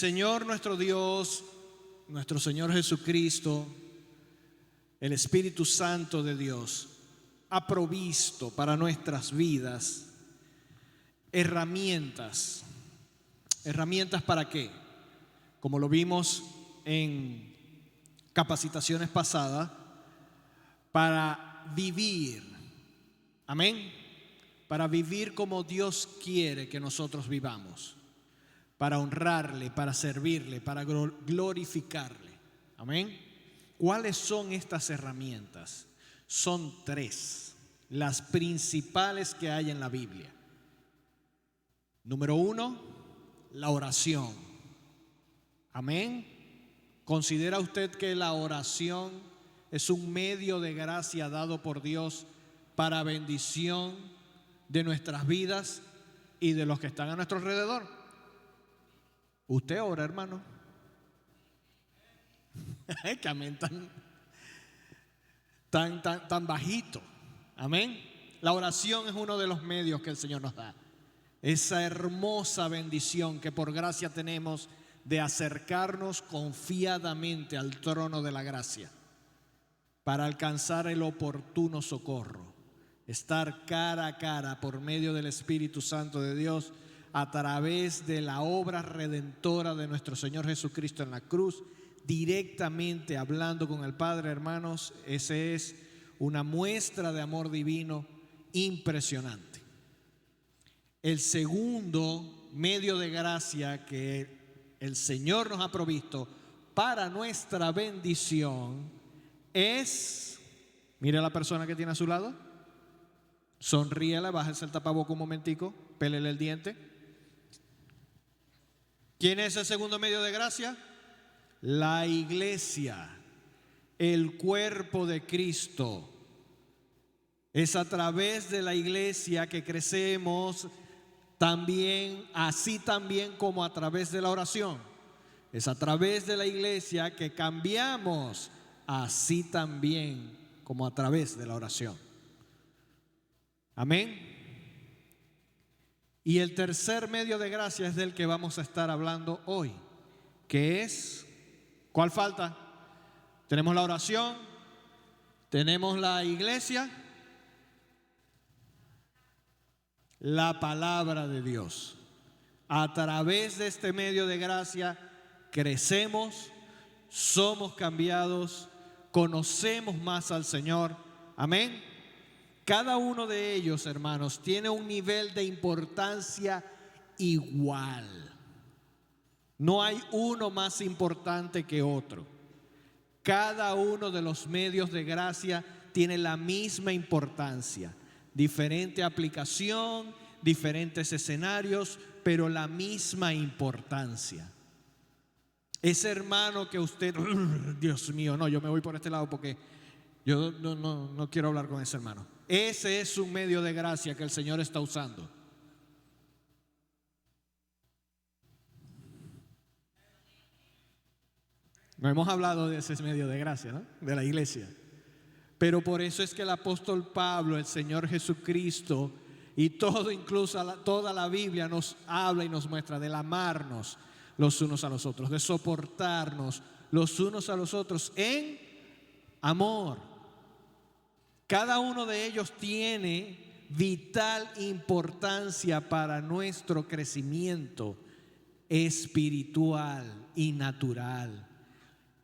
El Señor nuestro Dios, nuestro Señor Jesucristo, el Espíritu Santo de Dios, ha provisto para nuestras vidas herramientas. ¿Herramientas para qué? Como lo vimos en capacitaciones pasadas, para vivir. Amén. Para vivir como Dios quiere que nosotros vivamos. Para honrarle, para servirle, para glorificarle. Amén. ¿Cuáles son estas herramientas? Son tres, las principales que hay en la Biblia. Número 1, la oración. Amén. ¿Considera usted que la oración es un medio de gracia dado por Dios para bendición de nuestras vidas y de los que están a nuestro alrededor? ¿Usted ora, hermano? Que amén, tan bajito. Amén. La oración es uno de los medios que el Señor nos da. Esa hermosa bendición que por gracia tenemos de acercarnos confiadamente al trono de la gracia para alcanzar el oportuno socorro. Estar cara a cara por medio del Espíritu Santo de Dios a través de la obra redentora de nuestro Señor Jesucristo en la cruz, directamente hablando con el Padre, hermanos. Ese es una muestra de amor divino impresionante. El segundo medio de gracia que el Señor nos ha provisto para nuestra bendición es, mire a la persona que tiene a su lado, sonríele, bájese el tapaboca un momentico, pélele el diente. ¿Quién es el segundo medio de gracia? La iglesia, el cuerpo de Cristo. Es a través de la iglesia que crecemos también, así también como a través de la oración. Es a través de la iglesia que cambiamos, así también como a través de la oración. Amén. Y el tercer medio de gracia es del que vamos a estar hablando hoy, que es, ¿cuál falta? Tenemos la oración, tenemos la iglesia, la palabra de Dios. A través de este medio de gracia crecemos, somos cambiados, conocemos más al Señor. Amén. Cada uno de ellos, hermanos, tiene un nivel de importancia igual. No hay uno más importante que otro. Cada uno de los medios de gracia tiene la misma importancia. Diferente aplicación, diferentes escenarios, pero la misma importancia. Ese hermano que usted, Dios mío, no, yo me voy por este lado porque yo no quiero hablar con ese hermano. Ese es un medio de gracia que el Señor está usando. No hemos hablado de ese medio de gracia, ¿no? De la iglesia. Pero por eso es que el apóstol Pablo, el Señor Jesucristo y todo, incluso toda la Biblia nos habla y nos muestra del amarnos los unos a los otros, de soportarnos los unos a los otros en amor. Cada uno de ellos tiene vital importancia para nuestro crecimiento espiritual y natural.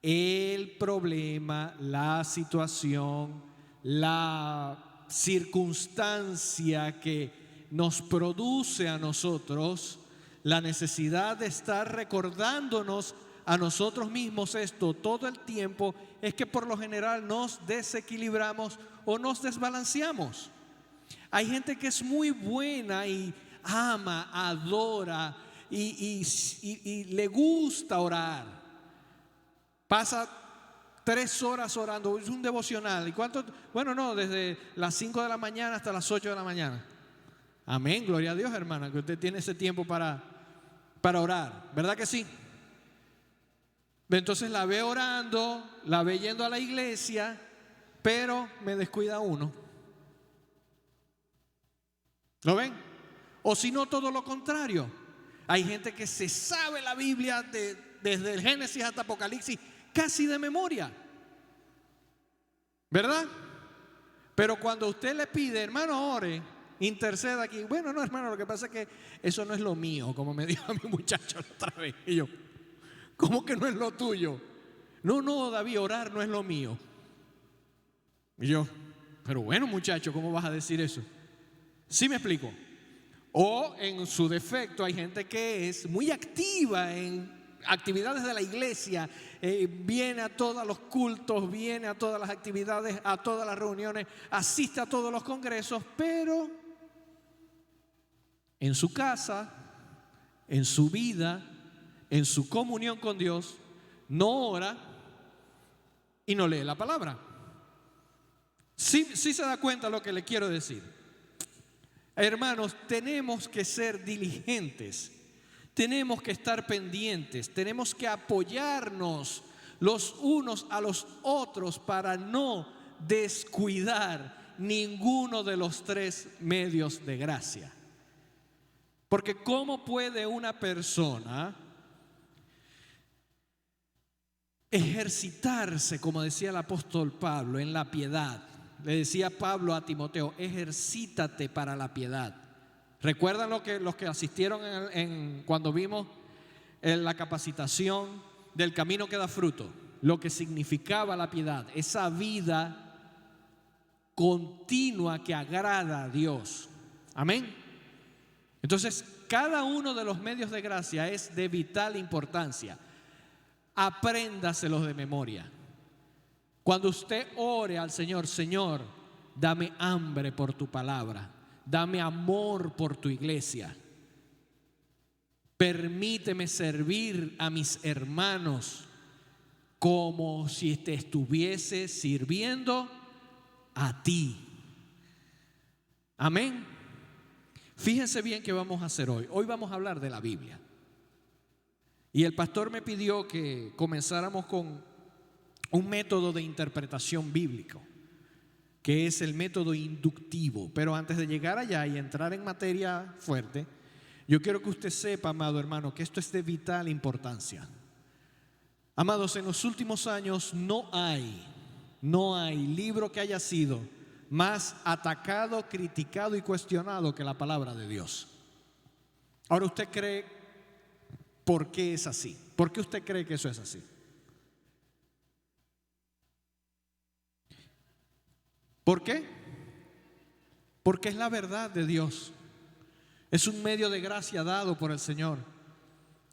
El problema, la situación, la circunstancia que nos produce a nosotros la necesidad de estar recordándonos a nosotros mismos esto todo el tiempo, es que por lo general nos desequilibramos o nos desbalanceamos. Hay gente que es muy buena y ama, adora y le gusta orar. Pasa 3 horas orando, es un devocional. ¿Y cuánto? Bueno, no, desde las 5 de la mañana hasta las 8 de la mañana. Amén, gloria a Dios, hermana, que usted tiene ese tiempo para orar, ¿verdad que sí? Entonces la ve orando, la ve yendo a la iglesia, pero me descuida uno. ¿Lo ven? O si no, todo lo contrario. Hay gente que se sabe la Biblia desde el Génesis hasta Apocalipsis casi de memoria, ¿verdad? Pero cuando usted le pide, hermano, ore, interceda aquí. Bueno, no, hermano, lo que pasa es que eso no es lo mío, como me dijo a mi muchacho la otra vez. Y yo, ¿cómo que no es lo tuyo? No, David, orar no es lo mío. Y yo, pero bueno, muchacho, ¿cómo vas a decir eso? ¿Sí me explico? O en su defecto hay gente que es muy activa en actividades de la iglesia, viene a todos los cultos, viene a todas las actividades, a todas las reuniones, asiste a todos los congresos, pero en su casa, en su vida, en su comunión con Dios, no ora y no lee la palabra. Sí se da cuenta lo que le quiero decir. Hermanos, tenemos que ser diligentes, tenemos que estar pendientes, tenemos que apoyarnos los unos a los otros para no descuidar ninguno de los tres medios de gracia. Porque ¿cómo puede una persona ejercitarse, como decía el apóstol Pablo, en la piedad? Le decía Pablo a Timoteo, ejercítate para la piedad. ¿Recuerdan los que asistieron cuando vimos en la capacitación del camino que da fruto? Lo que significaba la piedad, esa vida continua que agrada a Dios. Amén. Entonces, cada uno de los medios de gracia es de vital importancia. Apréndaselos de memoria. Cuando usted ore al Señor, Señor, dame hambre por tu palabra, dame amor por tu iglesia. Permíteme servir a mis hermanos como si te estuviese sirviendo a ti. Amén. Fíjense bien qué vamos a hacer hoy. Hoy vamos a hablar de la Biblia. Y el pastor me pidió que comenzáramos con un método de interpretación bíblico, que es el método inductivo. Pero antes de llegar allá y entrar en materia fuerte, yo quiero que usted sepa, amado hermano, que esto es de vital importancia. Amados, en los últimos años no hay libro que haya sido más atacado, criticado y cuestionado que la palabra de Dios. Ahora, ¿usted cree por qué es así? ¿Por qué usted cree que eso es así? ¿Por qué? Porque es la verdad de Dios. Es un medio de gracia dado por el Señor.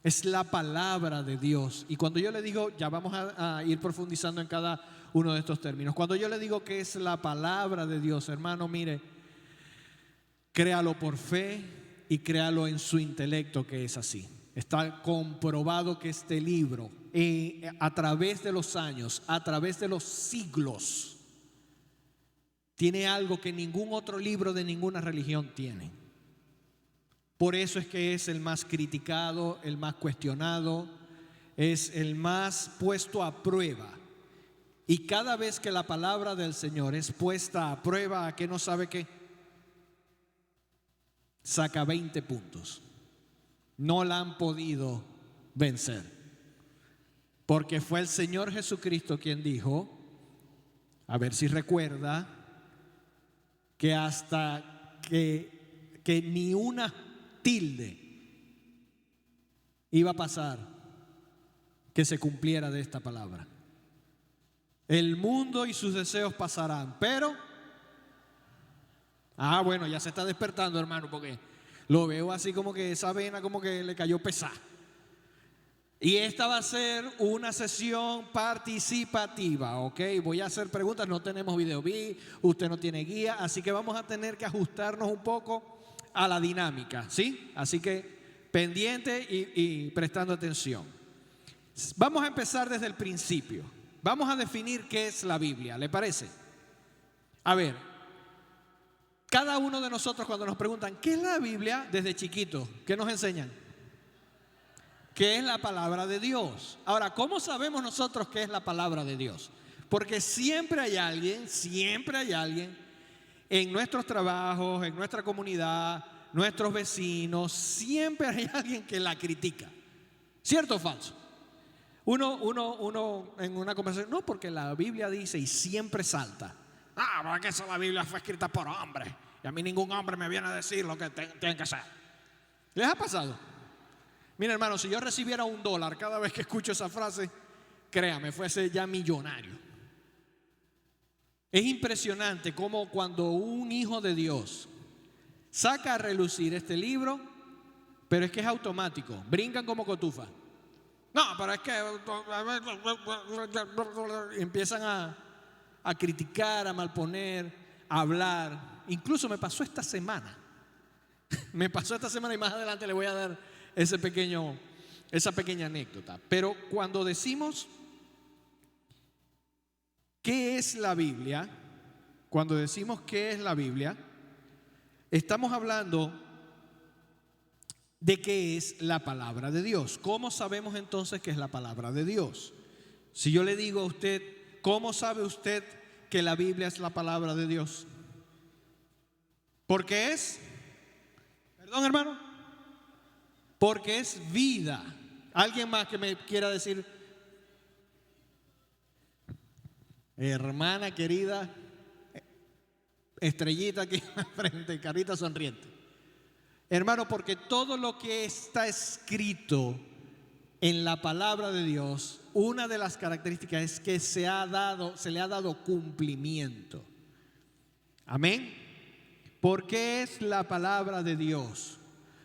Es la palabra de Dios. Y cuando yo le digo, ya vamos a ir profundizando en cada uno de estos términos. Cuando yo le digo que es la palabra de Dios, hermano, mire, créalo por fe y créalo en su intelecto que es así. Está comprobado que este libro, a través de los años, a través de los siglos, tiene algo que ningún otro libro de ninguna religión tiene. Por eso es que es el más criticado, el más cuestionado, es el más puesto a prueba. Y cada vez que la palabra del Señor es puesta a prueba, ¿a qué no sabe qué? Saca 20 puntos. No la han podido vencer. Porque fue el Señor Jesucristo quien dijo, a ver si recuerda, que hasta que ni una tilde iba a pasar que se cumpliera de esta palabra. El mundo y sus deseos pasarán, pero bueno, ya se está despertando, hermano, porque lo veo así como que esa vena como que le cayó pesada. Y esta va a ser una sesión participativa, ¿ok? Voy a hacer preguntas, no tenemos video, usted no tiene guía, así que vamos a tener que ajustarnos un poco a la dinámica, ¿sí? Así que pendiente y prestando atención. Vamos a empezar desde el principio. Vamos a definir qué es la Biblia, ¿le parece? A ver, cada uno de nosotros cuando nos preguntan, ¿qué es la Biblia? Desde chiquitos, ¿qué nos enseñan? ¿Qué es la palabra de Dios? Ahora, ¿cómo sabemos nosotros qué es la palabra de Dios? Porque siempre hay alguien en nuestros trabajos, en nuestra comunidad, nuestros vecinos, siempre hay alguien que la critica. ¿Cierto o falso? Uno en una conversación, no, porque la Biblia dice y siempre salta. Porque esa la Biblia fue escrita por hombres y a mí ningún hombre me viene a decir lo que tienen que hacer. ¿Les ha pasado? Mira, hermano, si yo recibiera $1 cada vez que escucho esa frase, créame, fuese ya millonario. Es impresionante cómo cuando un hijo de Dios saca a relucir este libro, pero es que es automático, brincan como cotufa. No, pero es que empiezan a criticar, a malponer, a hablar. Incluso me pasó esta semana. Me pasó esta semana y más adelante le voy a dar esa pequeña anécdota. Pero cuando decimos ¿qué es la Biblia? Cuando decimos ¿qué es la Biblia? Estamos hablando de qué es la palabra de Dios. ¿Cómo sabemos entonces qué es la palabra de Dios? Si yo le digo a usted, ¿cómo sabe usted que la Biblia es la palabra de Dios? Porque es, perdón hermano, porque es vida. ¿Alguien más que me quiera decir? Hermana querida, estrellita aquí en frente, carita sonriente. Hermano, porque todo lo que está escrito en la palabra de Dios, una de las características es que se le ha dado cumplimiento. Amén. ¿Por qué es la palabra de Dios?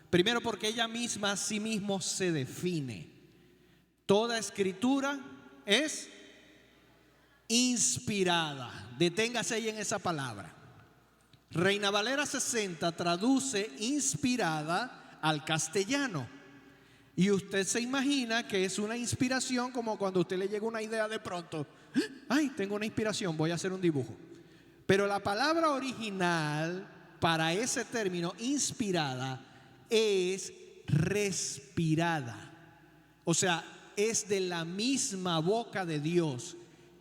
Primero, porque ella misma a sí mismo se define. Toda escritura es inspirada. Deténgase ahí en esa palabra. Reina Valera 60 traduce inspirada al castellano. Y usted se imagina que es una inspiración como cuando a usted le llega una idea de pronto. Ay, tengo una inspiración, voy a hacer un dibujo. Pero la palabra original para ese término, inspirada, es respirada. O sea, es de la misma boca de Dios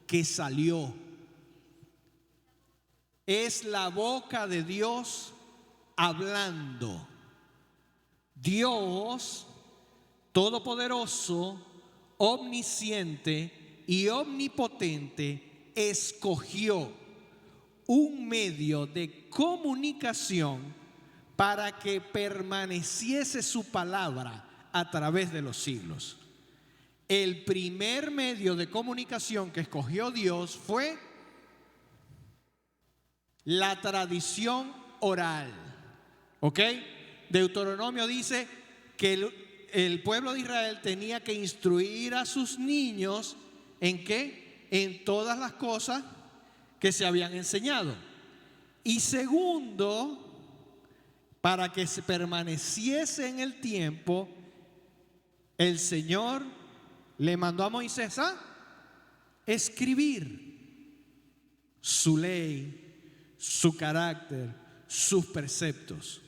que salió. Es la boca de Dios hablando. Dios todopoderoso, omnisciente y omnipotente escogió un medio de comunicación para que permaneciese su palabra a través de los siglos. El primer medio de comunicación que escogió Dios fue la tradición oral. ¿Ok? Deuteronomio dice que el pueblo de Israel tenía que instruir a sus niños ¿en qué? En todas las cosas que se habían enseñado. Y segundo, para que se permaneciese en el tiempo, el Señor le mandó a Moisés a escribir su ley, su carácter, sus preceptos,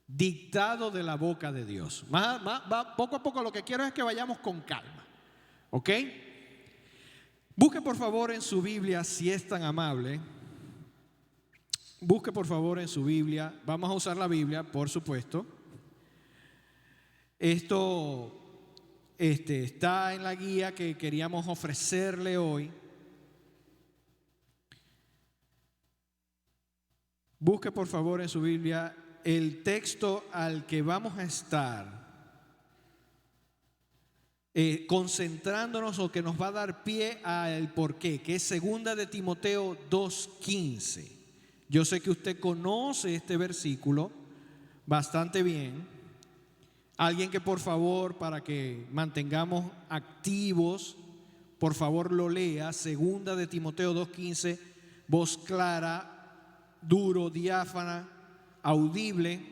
dictado de la boca de Dios. Poco a poco lo que quiero es que vayamos con calma. ¿Ok? Busque por favor en su Biblia, si es tan amable. Busque por favor en su Biblia. Vamos a usar la Biblia, por supuesto. Esto está en la guía que queríamos ofrecerle hoy. Busque por favor en su Biblia el texto al que vamos a estar concentrándonos o que nos va a dar pie al porqué, que es 2 de Timoteo 2:15. Yo sé que usted conoce este versículo bastante bien. Alguien que por favor, para que mantengamos activos, por favor lo lea. 2 de Timoteo 2:15, voz clara, duro, diáfana, audible.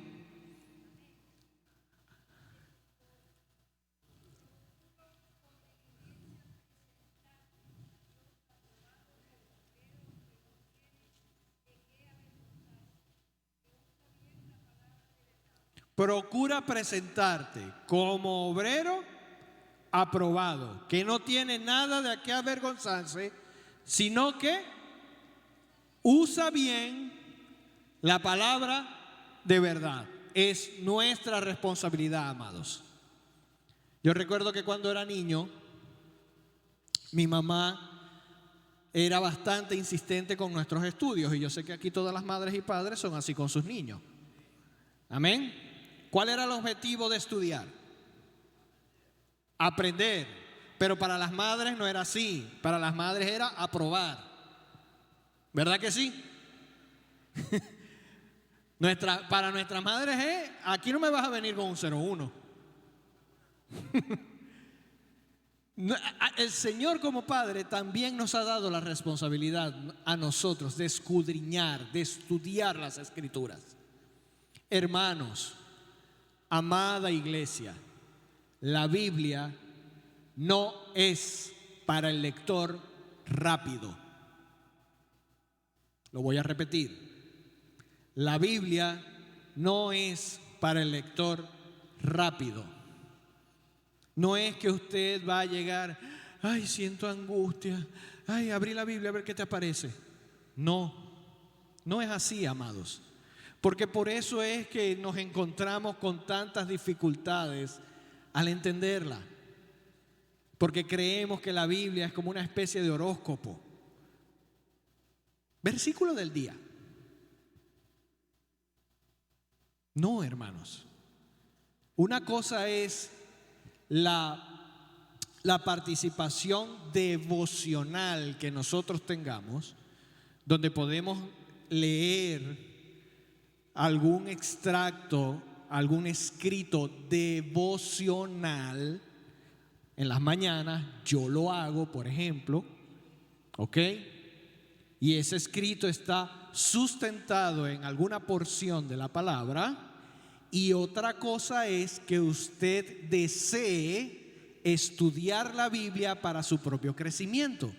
Procura presentarte como obrero aprobado, que no tiene nada de qué avergonzarse, sino que usa bien la palabra de verdad. Es nuestra responsabilidad, amados. Yo recuerdo que cuando era niño, mi mamá era bastante insistente con nuestros estudios, y yo sé que aquí todas las madres y padres son así con sus niños. Amén. ¿Cuál era el objetivo de estudiar? Aprender. Pero para las madres no era así. Para las madres era aprobar. ¿Verdad que sí? Para nuestras madres es, aquí no me vas a venir con un 0-1. El Señor como Padre también nos ha dado la responsabilidad a nosotros de escudriñar, de estudiar las Escrituras. Hermanos, amada iglesia, la Biblia no es para el lector rápido. Lo voy a repetir. La Biblia no es para el lector rápido. No es que usted va a llegar, ay, siento angustia, ay, abrí la Biblia a ver qué te aparece. No, no es así, amados. Porque por eso es que nos encontramos con tantas dificultades al entenderla. Porque creemos que la Biblia es como una especie de horóscopo. Versículo del día. No, hermanos. Una cosa es la participación devocional que nosotros tengamos, donde podemos leer algún extracto, algún escrito devocional en las mañanas. Yo lo hago, por ejemplo, ¿ok? Y ese escrito está sustentado en alguna porción de la palabra. Y otra cosa es que usted desee estudiar la Biblia para su propio crecimiento.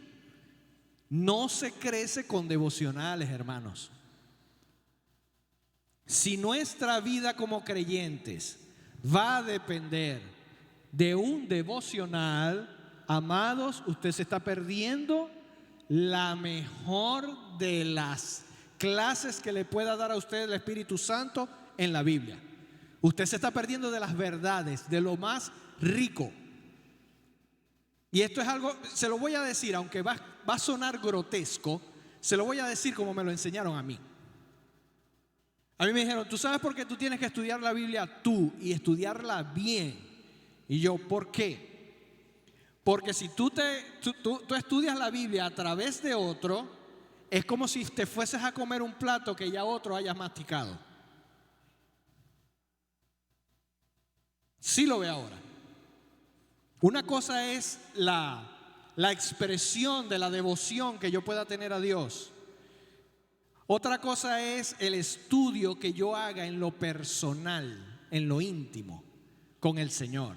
No se crece con devocionales, hermanos. Si nuestra vida como creyentes va a depender de un devocional, amados, usted se está perdiendo la mejor de las clases que le pueda dar a usted el Espíritu Santo en la Biblia. Usted se está perdiendo de las verdades, de lo más rico. Y esto es algo, se lo voy a decir, aunque va a sonar grotesco, se lo voy a decir como me lo enseñaron a mí. A mí me dijeron, ¿tú sabes por qué tú tienes que estudiar la Biblia tú y estudiarla bien? Y yo, ¿por qué? Porque si tú estudias la Biblia a través de otro, es como si te fueses a comer un plato que ya otro hayas masticado. Sí lo ve ahora. Una cosa es la expresión de la devoción que yo pueda tener a Dios. Otra cosa es el estudio que yo haga en lo personal, en lo íntimo, con el Señor.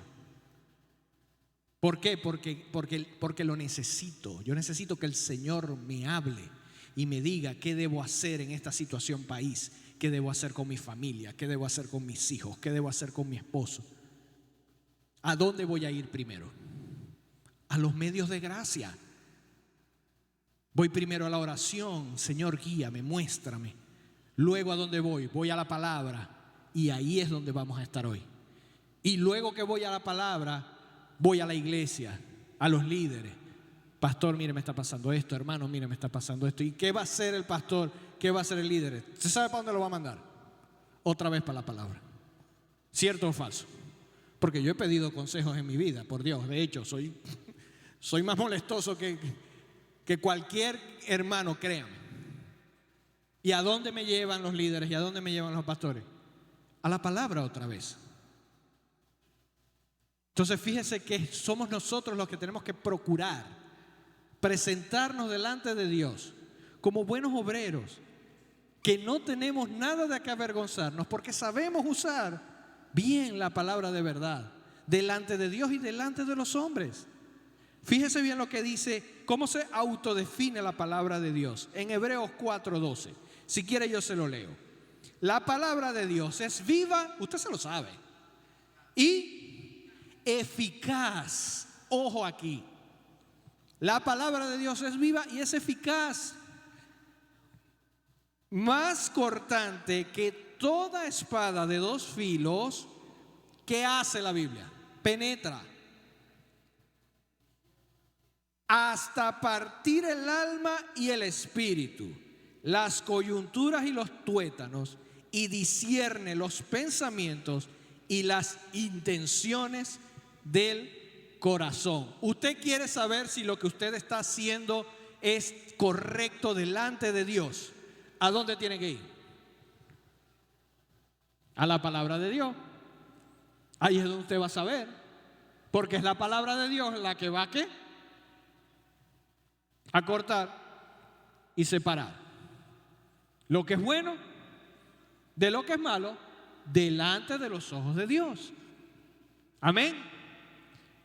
¿Por qué? Porque lo necesito. Yo necesito que el Señor me hable y me diga qué debo hacer en esta situación país, qué debo hacer con mi familia, qué debo hacer con mis hijos, qué debo hacer con mi esposo. ¿A dónde voy a ir primero? A los medios de gracia. Voy primero a la oración, Señor, guíame, muéstrame. Luego, ¿a dónde voy? Voy a la palabra, y ahí es donde vamos a estar hoy. Y luego que voy a la palabra, voy a la iglesia, a los líderes. Pastor, mire, me está pasando esto. Hermano, mire, me está pasando esto. ¿Y qué va a hacer el pastor? ¿Qué va a hacer el líder? ¿Usted sabe para dónde lo va a mandar? Otra vez para la palabra. ¿Cierto o falso? Porque yo he pedido consejos en mi vida, por Dios. De hecho, soy más molestoso que cualquier hermano, créame. ¿Y a dónde me llevan los líderes? ¿Y a dónde me llevan los pastores? A la palabra otra vez. Entonces fíjese que somos nosotros los que tenemos que procurar presentarnos delante de Dios como buenos obreros, que no tenemos nada de qué avergonzarnos, porque sabemos usar bien la palabra de verdad delante de Dios y delante de los hombres. Fíjese bien lo que dice, cómo se autodefine la palabra de Dios en Hebreos 4:12. Si quiere yo se lo leo. La palabra de Dios es viva, usted se lo sabe, y eficaz. Ojo aquí. La palabra de Dios es viva y es eficaz, más cortante que toda espada de dos filos, ¿qué hace la Biblia? Penetra hasta partir el alma y el espíritu, las coyunturas y los tuétanos, y discierne los pensamientos y las intenciones del corazón. Usted quiere saber si lo que usted está haciendo es correcto delante de Dios. ¿A dónde tiene que ir? A la palabra de Dios. Ahí es donde usted va a saber, porque es la palabra de Dios la que va a ¿qué? A cortar y separar lo que es bueno de lo que es malo delante de los ojos de Dios. Amén.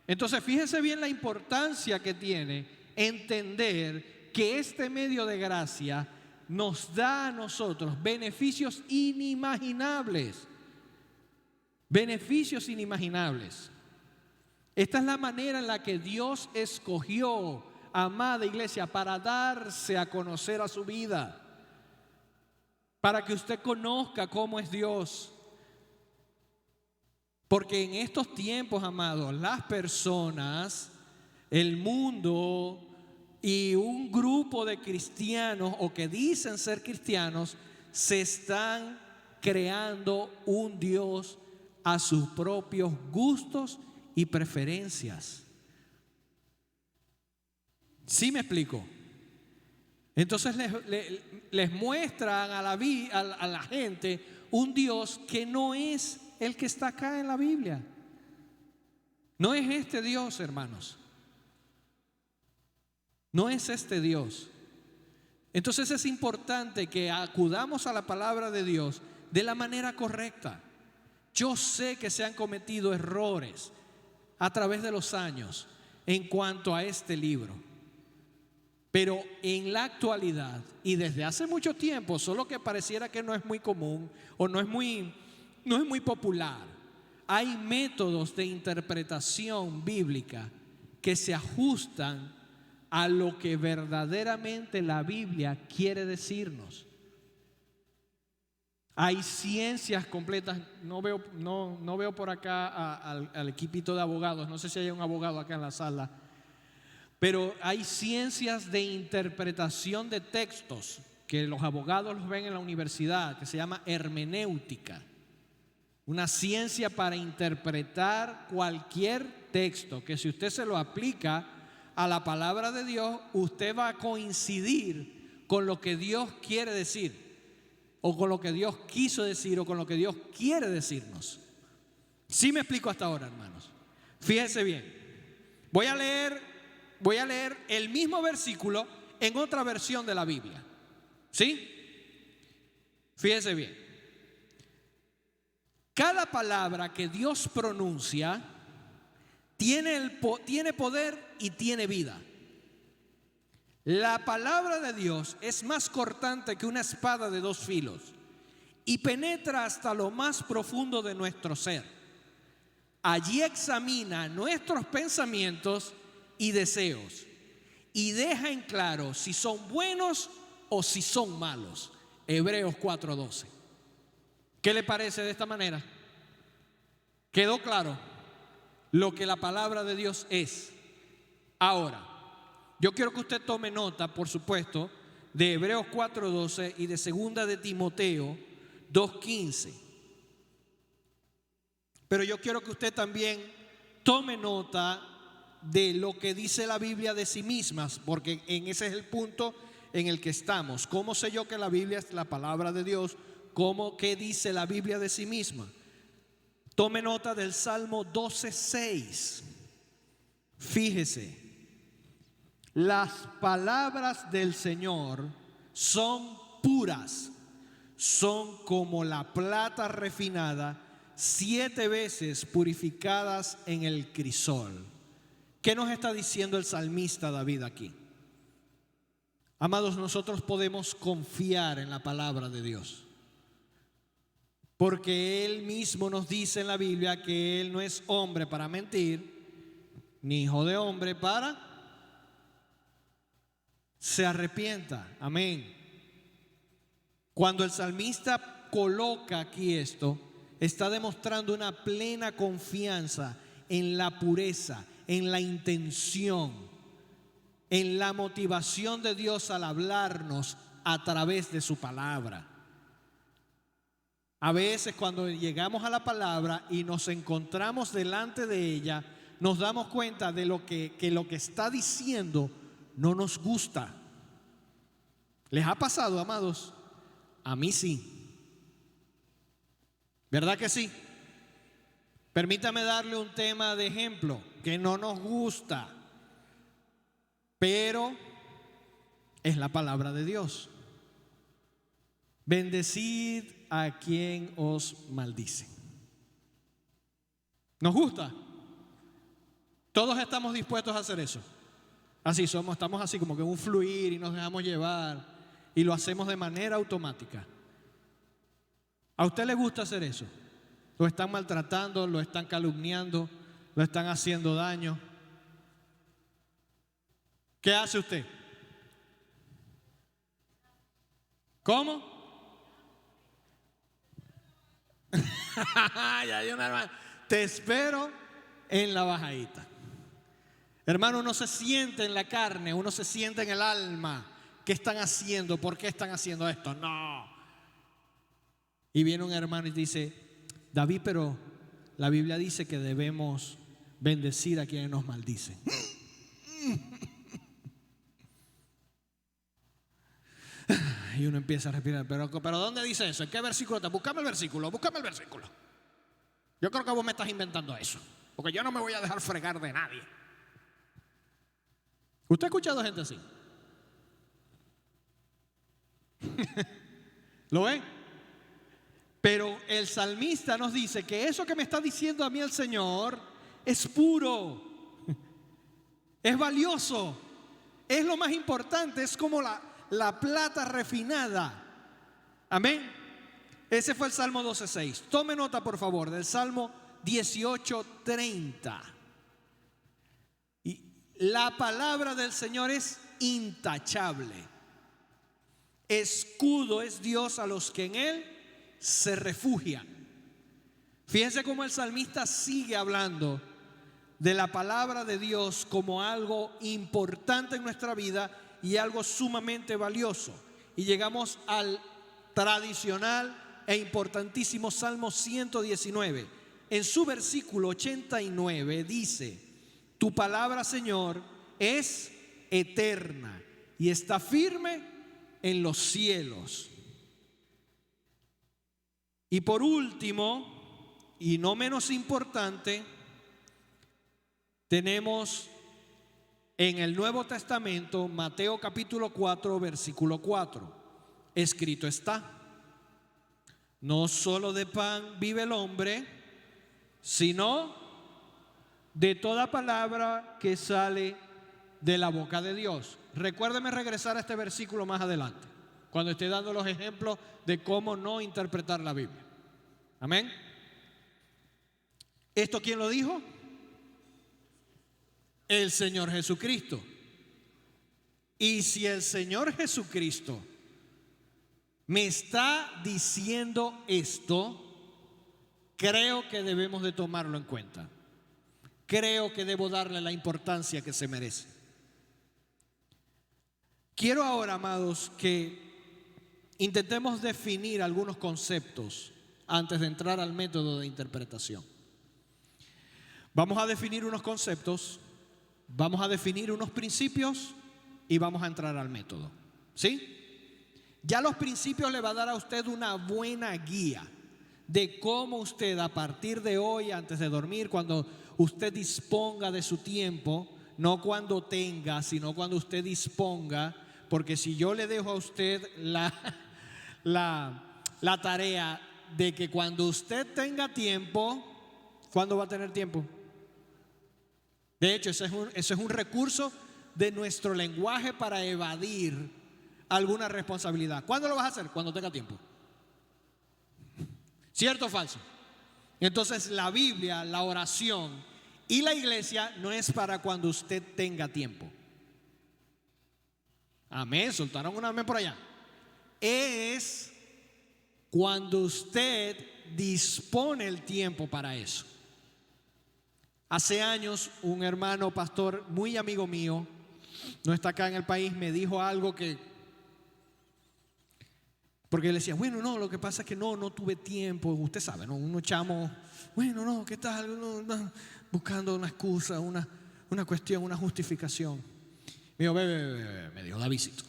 Entonces fíjese bien la importancia que tiene entender que este medio de gracia nos da a nosotros beneficios inimaginables. Beneficios inimaginables. Esta es la manera en la que Dios escogió, amada iglesia, para darse a conocer a su vida, para que usted conozca cómo es Dios. Porque en estos tiempos, amados, las personas, el mundo y un grupo de cristianos o que dicen ser cristianos se están creando un Dios a sus propios gustos y preferencias. ¿Sí me explico? Entonces les muestran a la gente un Dios que no es el que está acá en la Biblia. No es este Dios, hermanos. No es este Dios. Entonces es importante que acudamos a la palabra de Dios de la manera correcta. Yo sé que se han cometido errores a través de los años en cuanto a este libro. Pero en la actualidad y desde hace mucho tiempo, solo que pareciera que no es muy común o no es muy popular, hay métodos de interpretación bíblica que se ajustan a lo que verdaderamente la Biblia quiere decirnos. Hay ciencias completas. No veo por acá al equipito de abogados. No sé si hay un abogado acá en la sala. Pero hay ciencias de interpretación de textos que los abogados los ven en la universidad, que se llama hermenéutica. Una ciencia para interpretar cualquier texto, que si usted se lo aplica a la palabra de Dios, usted va a coincidir con lo que Dios quiere decir, o con lo que Dios quiso decir, o con lo que Dios quiere decirnos. ¿Sí me explico hasta ahora, hermanos? Fíjense bien. Voy a leer el mismo versículo en otra versión de la Biblia. ¿Sí? Fíjense bien. Cada palabra que Dios pronuncia tiene poder y tiene vida. La palabra de Dios es más cortante que una espada de dos filos y penetra hasta lo más profundo de nuestro ser. Allí examina nuestros pensamientos y deseos y deja en claro si son buenos o si son malos. Hebreos 4:12. ¿Qué le parece de esta manera? ¿Quedó claro lo que la palabra de Dios es? Ahora, yo quiero que usted tome nota, por supuesto, de Hebreos 4:12 y de 2 de Timoteo 2:15. Pero yo quiero que usted también tome nota de lo que dice la Biblia de sí misma, porque en ese es el punto en el que estamos. ¿Cómo sé yo que la Biblia es la palabra de Dios? ¿Qué dice la Biblia de sí misma? Tome nota del Salmo 12:6. Fíjese, las palabras del Señor son puras, son como la plata refinada, 7 veces purificadas en el crisol. ¿Qué nos está diciendo el salmista David aquí? Amados, nosotros podemos confiar en la palabra de Dios, porque Él mismo nos dice en la Biblia que Él no es hombre para mentir, ni hijo de hombre para se arrepienta. Amén. Cuando el salmista coloca aquí esto, está demostrando una plena confianza en la pureza, en la intención, en la motivación de Dios al hablarnos a través de su palabra. A veces cuando llegamos a la palabra y nos encontramos delante de ella, nos damos cuenta de que lo que está diciendo no nos gusta. ¿Les ha pasado, amados? A mí sí. ¿Verdad que sí? Permítame darle un tema de ejemplo que no nos gusta, pero es la palabra de Dios. Bendecid a quien os maldice. ¿Nos gusta? Todos estamos dispuestos a hacer eso. Así somos, estamos así como que en un fluir y nos dejamos llevar y lo hacemos de manera automática. ¿A usted le gusta hacer eso? ¿Lo están maltratando, lo están calumniando, lo están haciendo daño? ¿Qué hace usted? ¿Cómo? Te espero en la bajadita. Hermano, uno se siente en la carne, uno se siente en el alma. ¿Qué están haciendo? ¿Por qué están haciendo esto? No. Y viene un hermano y dice: David, pero la Biblia dice que debemos bendecir a quienes nos maldicen. Y uno empieza a respirar, pero ¿dónde dice eso? ¿En qué versículo está? Búscame el versículo. Yo creo que vos me estás inventando eso, porque yo no me voy a dejar fregar de nadie. ¿Usted ha escuchado gente así? ¿Lo ve? Pero el salmista nos dice que eso que me está diciendo a mí el Señor es puro, es valioso, es lo más importante, es como la plata refinada. Amén. Ese fue el Salmo 12:6. Tome nota, por favor, del Salmo 18:30. Y la palabra del Señor es intachable. Escudo es Dios a los que en Él se refugian. Fíjense cómo el salmista sigue hablando de la palabra de Dios como algo importante en nuestra vida y algo sumamente valioso. Y llegamos al tradicional e importantísimo Salmo 119. En su versículo 89 dice: tu palabra, Señor, es eterna y está firme en los cielos. Y por último, y no menos importante, tenemos en el Nuevo Testamento, Mateo capítulo 4, versículo 4. Escrito está: no solo de pan vive el hombre, sino de toda palabra que sale de la boca de Dios. Recuérdeme regresar a este versículo más adelante, cuando esté dando los ejemplos de cómo no interpretar la Biblia. Amén. ¿Esto quién lo dijo? El Señor Jesucristo. Y si el Señor Jesucristo me está diciendo esto, creo que debemos de tomarlo en cuenta. Creo que debo darle la importancia que se merece. Quiero ahora, amados, que intentemos definir algunos conceptos antes de entrar al método de interpretación. Vamos a definir unos conceptos, vamos a definir unos principios y vamos a entrar al método. ¿Sí? Ya los principios le va a dar a usted una buena guía de cómo usted, a partir de hoy, antes de dormir, cuando usted disponga de su tiempo, no cuando tenga, sino cuando usted disponga, porque si yo le dejo a usted la tarea de que cuando usted tenga tiempo, ¿cuándo va a tener tiempo? De hecho, ese es un recurso de nuestro lenguaje para evadir alguna responsabilidad. ¿Cuándo lo vas a hacer? Cuando tenga tiempo. ¿Cierto o falso? Entonces la Biblia, la oración y la iglesia no es para cuando usted tenga tiempo. Amén, soltaron un amén por allá. Es cuando usted dispone el tiempo para eso. Hace años un hermano pastor muy amigo mío, no está acá en el país, me dijo algo porque él decía, bueno, no, lo que pasa es que no tuve tiempo, usted sabe, ¿no? Uno chamo, bueno, no, ¿qué tal? No, buscando una excusa, una cuestión, una justificación. Me dijo, me dijo, Davidcito,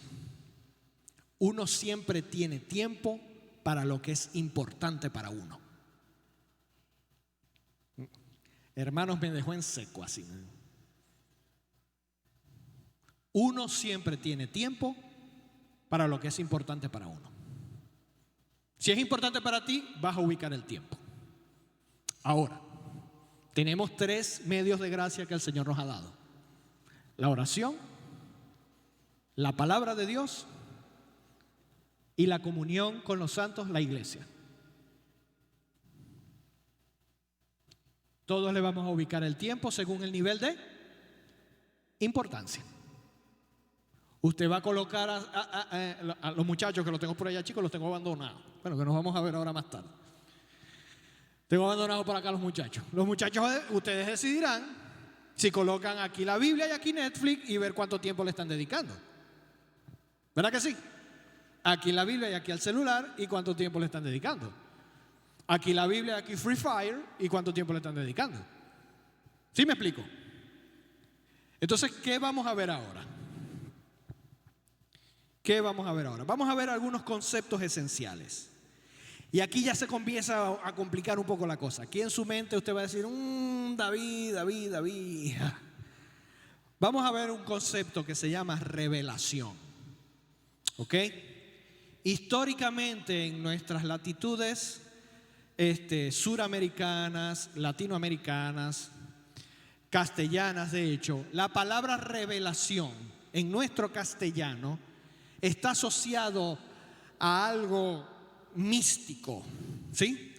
uno siempre tiene tiempo para lo que es importante para uno. Hermanos, me dejó en seco así. Uno siempre tiene tiempo para lo que es importante para uno. Si es importante para ti, vas a ubicar el tiempo. Ahora, tenemos 3 medios de gracia que el Señor nos ha dado: la oración, la palabra de Dios y la comunión con los santos, la iglesia. Todos le vamos a ubicar el tiempo según el nivel de importancia. Usted va a colocar a los muchachos, que los tengo por allá, chicos, los tengo abandonados. Bueno, que nos vamos a ver ahora más tarde. Tengo abandonados por acá los muchachos. Los muchachos, ustedes decidirán si colocan aquí la Biblia y aquí Netflix y ver cuánto tiempo le están dedicando. ¿Verdad que sí? Aquí la Biblia y aquí el celular y cuánto tiempo le están dedicando. Aquí la Biblia y aquí Free Fire y cuánto tiempo le están dedicando. ¿Sí me explico? Entonces, ¿qué vamos a ver ahora? ¿Qué vamos a ver ahora? Vamos a ver algunos conceptos esenciales. Y aquí ya se comienza a complicar un poco la cosa. Aquí en su mente usted va a decir, David. Vamos a ver un concepto que se llama revelación. ¿Ok? Históricamente en nuestras latitudes suramericanas, latinoamericanas, castellanas de hecho, la palabra revelación en nuestro castellano está asociado a algo místico, ¿sí?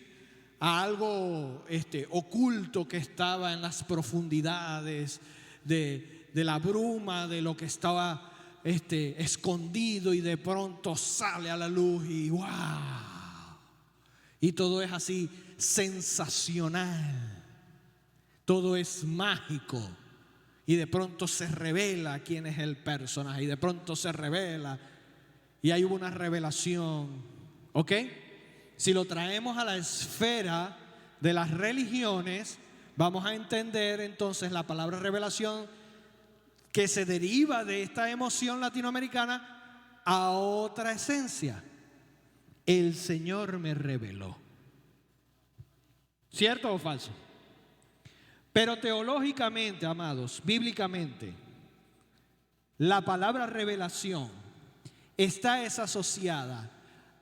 A algo oculto que estaba en las profundidades de la bruma, de lo que estaba escondido y de pronto sale a la luz y ¡wow! Y todo es así sensacional, todo es mágico y de pronto se revela quién es el personaje y de pronto se revela y hay una revelación, ¿ok? Si lo traemos a la esfera de las religiones, vamos a entender entonces la palabra revelación que se deriva de esta emoción latinoamericana a otra esencia. El Señor me reveló. ¿Cierto o falso? Pero teológicamente, amados, bíblicamente, la palabra revelación está asociada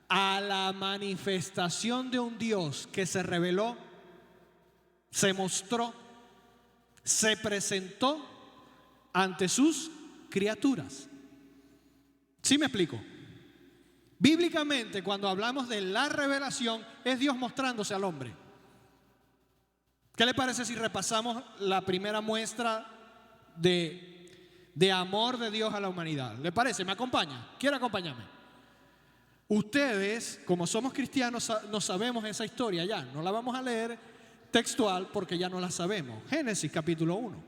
a la manifestación de un Dios que se reveló, se mostró, se presentó ante sus criaturas. ¿Sí me explico? Bíblicamente, cuando hablamos de la revelación, es Dios mostrándose al hombre. ¿Qué le parece si repasamos la primera muestra de amor de Dios a la humanidad? ¿Le parece? ¿Me acompaña? ¿Quiere acompañarme? Ustedes, como somos cristianos, no sabemos esa historia ya. No la vamos a leer textual porque ya no la sabemos. Génesis capítulo 1.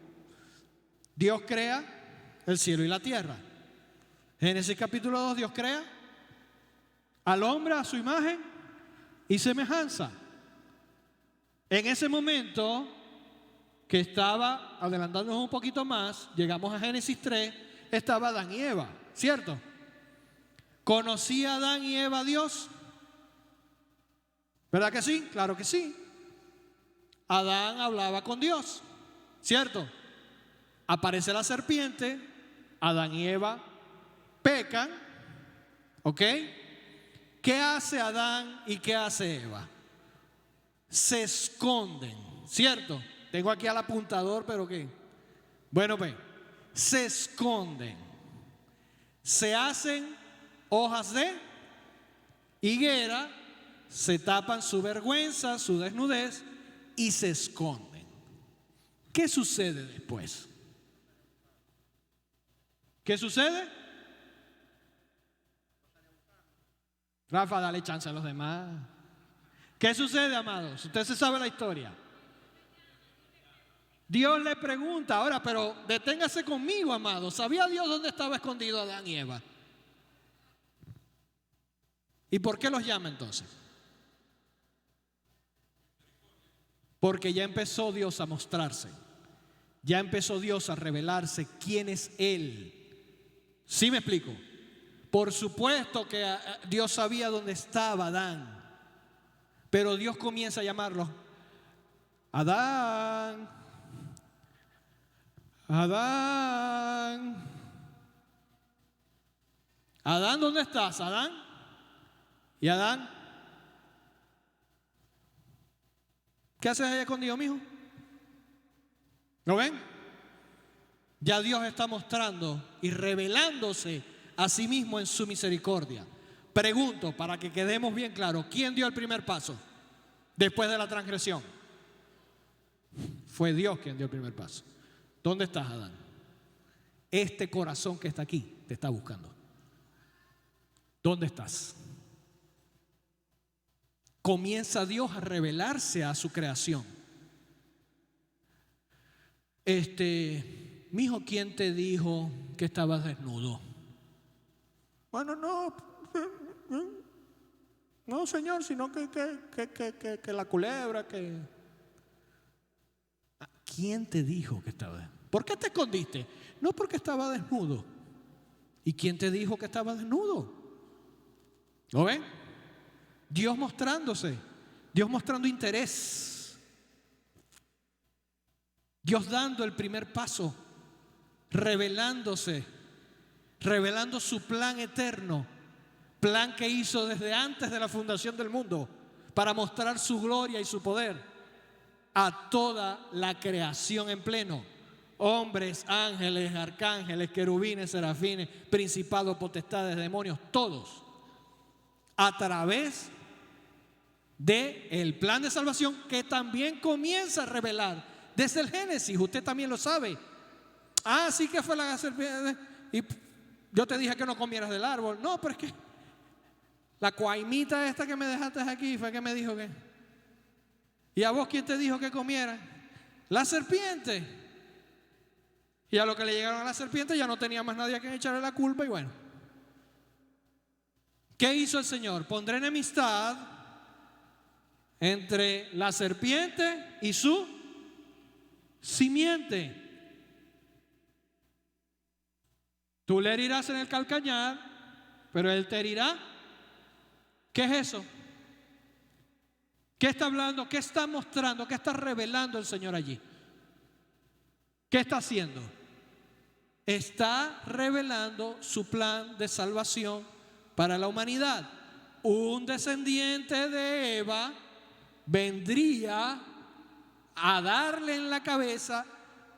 Dios crea el cielo y la tierra. Génesis capítulo 2, Dios crea al hombre a su imagen y semejanza. En ese momento que estaba, adelantándonos un poquito más, llegamos a Génesis 3, estaba Adán y Eva, ¿cierto? ¿Conocía Adán y Eva a Dios? ¿Verdad que sí? Claro que sí. Adán hablaba con Dios, ¿cierto? Aparece la serpiente, Adán y Eva pecan, ¿ok? ¿Qué hace Adán y qué hace Eva? Se esconden, ¿cierto? Tengo aquí al apuntador, pero ¿qué? Bueno, pues, se esconden. Se hacen hojas de higuera, se tapan su vergüenza, su desnudez y se esconden. ¿Qué sucede después? ¿Qué sucede? Rafa, dale chance a los demás. ¿Qué sucede, amados? Usted se sabe la historia. Dios le pregunta, ahora, pero deténgase conmigo, amado. ¿Sabía Dios dónde estaba escondido Adán y Eva? ¿Y por qué los llama entonces? Porque ya empezó Dios a mostrarse. Ya empezó Dios a revelarse quién es Él. ¿Sí me explico? Por supuesto que Dios sabía dónde estaba Adán. Pero Dios comienza a llamarlo. Adán. Adán. Adán, ¿dónde estás? Adán. ¿Y Adán? ¿Qué haces ahí escondido, mijo? ¿Lo ven? Ya Dios está mostrando y revelándose a sí mismo en su misericordia. Pregunto, para que quedemos bien claros, ¿quién dio el primer paso después de la transgresión? Fue Dios quien dio el primer paso. ¿Dónde estás, Adán? Este corazón que está aquí te está buscando. ¿Dónde estás? Comienza Dios a revelarse a su creación. Mijo, ¿quién te dijo que estabas desnudo? Bueno, no, Señor, sino que la culebra, que... ¿Quién te dijo que estaba desnudo? ¿Por qué te escondiste? No, porque estaba desnudo. ¿Y quién te dijo que estaba desnudo? ¿Lo ven? Dios mostrándose, Dios mostrando interés, Dios dando el primer paso, revelándose, revelando su plan eterno, plan que hizo desde antes de la fundación del mundo para mostrar su gloria y su poder a toda la creación en pleno. Hombres, ángeles, arcángeles, querubines, serafines, principados, potestades, demonios, todos a través del plan de salvación que también comienza a revelar desde el Génesis. Usted también lo sabe. Sí que fue la serpiente y yo te dije que no comieras del árbol. No, pero es que la cuaimita esta que me dejaste aquí fue que me dijo que... ¿Y a vos quién te dijo que comiera? La serpiente. Y a lo que le llegaron a la serpiente ya no tenía más nadie a quien echarle la culpa. Y bueno, ¿qué hizo el Señor? Pondré enemistad entre la serpiente y su simiente. Tú le herirás en el calcañar, pero él te herirá. ¿Qué es eso? ¿Qué está hablando? ¿Qué está mostrando? ¿Qué está revelando el Señor allí? ¿Qué está haciendo? Está revelando su plan de salvación para la humanidad. Un descendiente de Eva vendría a darle en la cabeza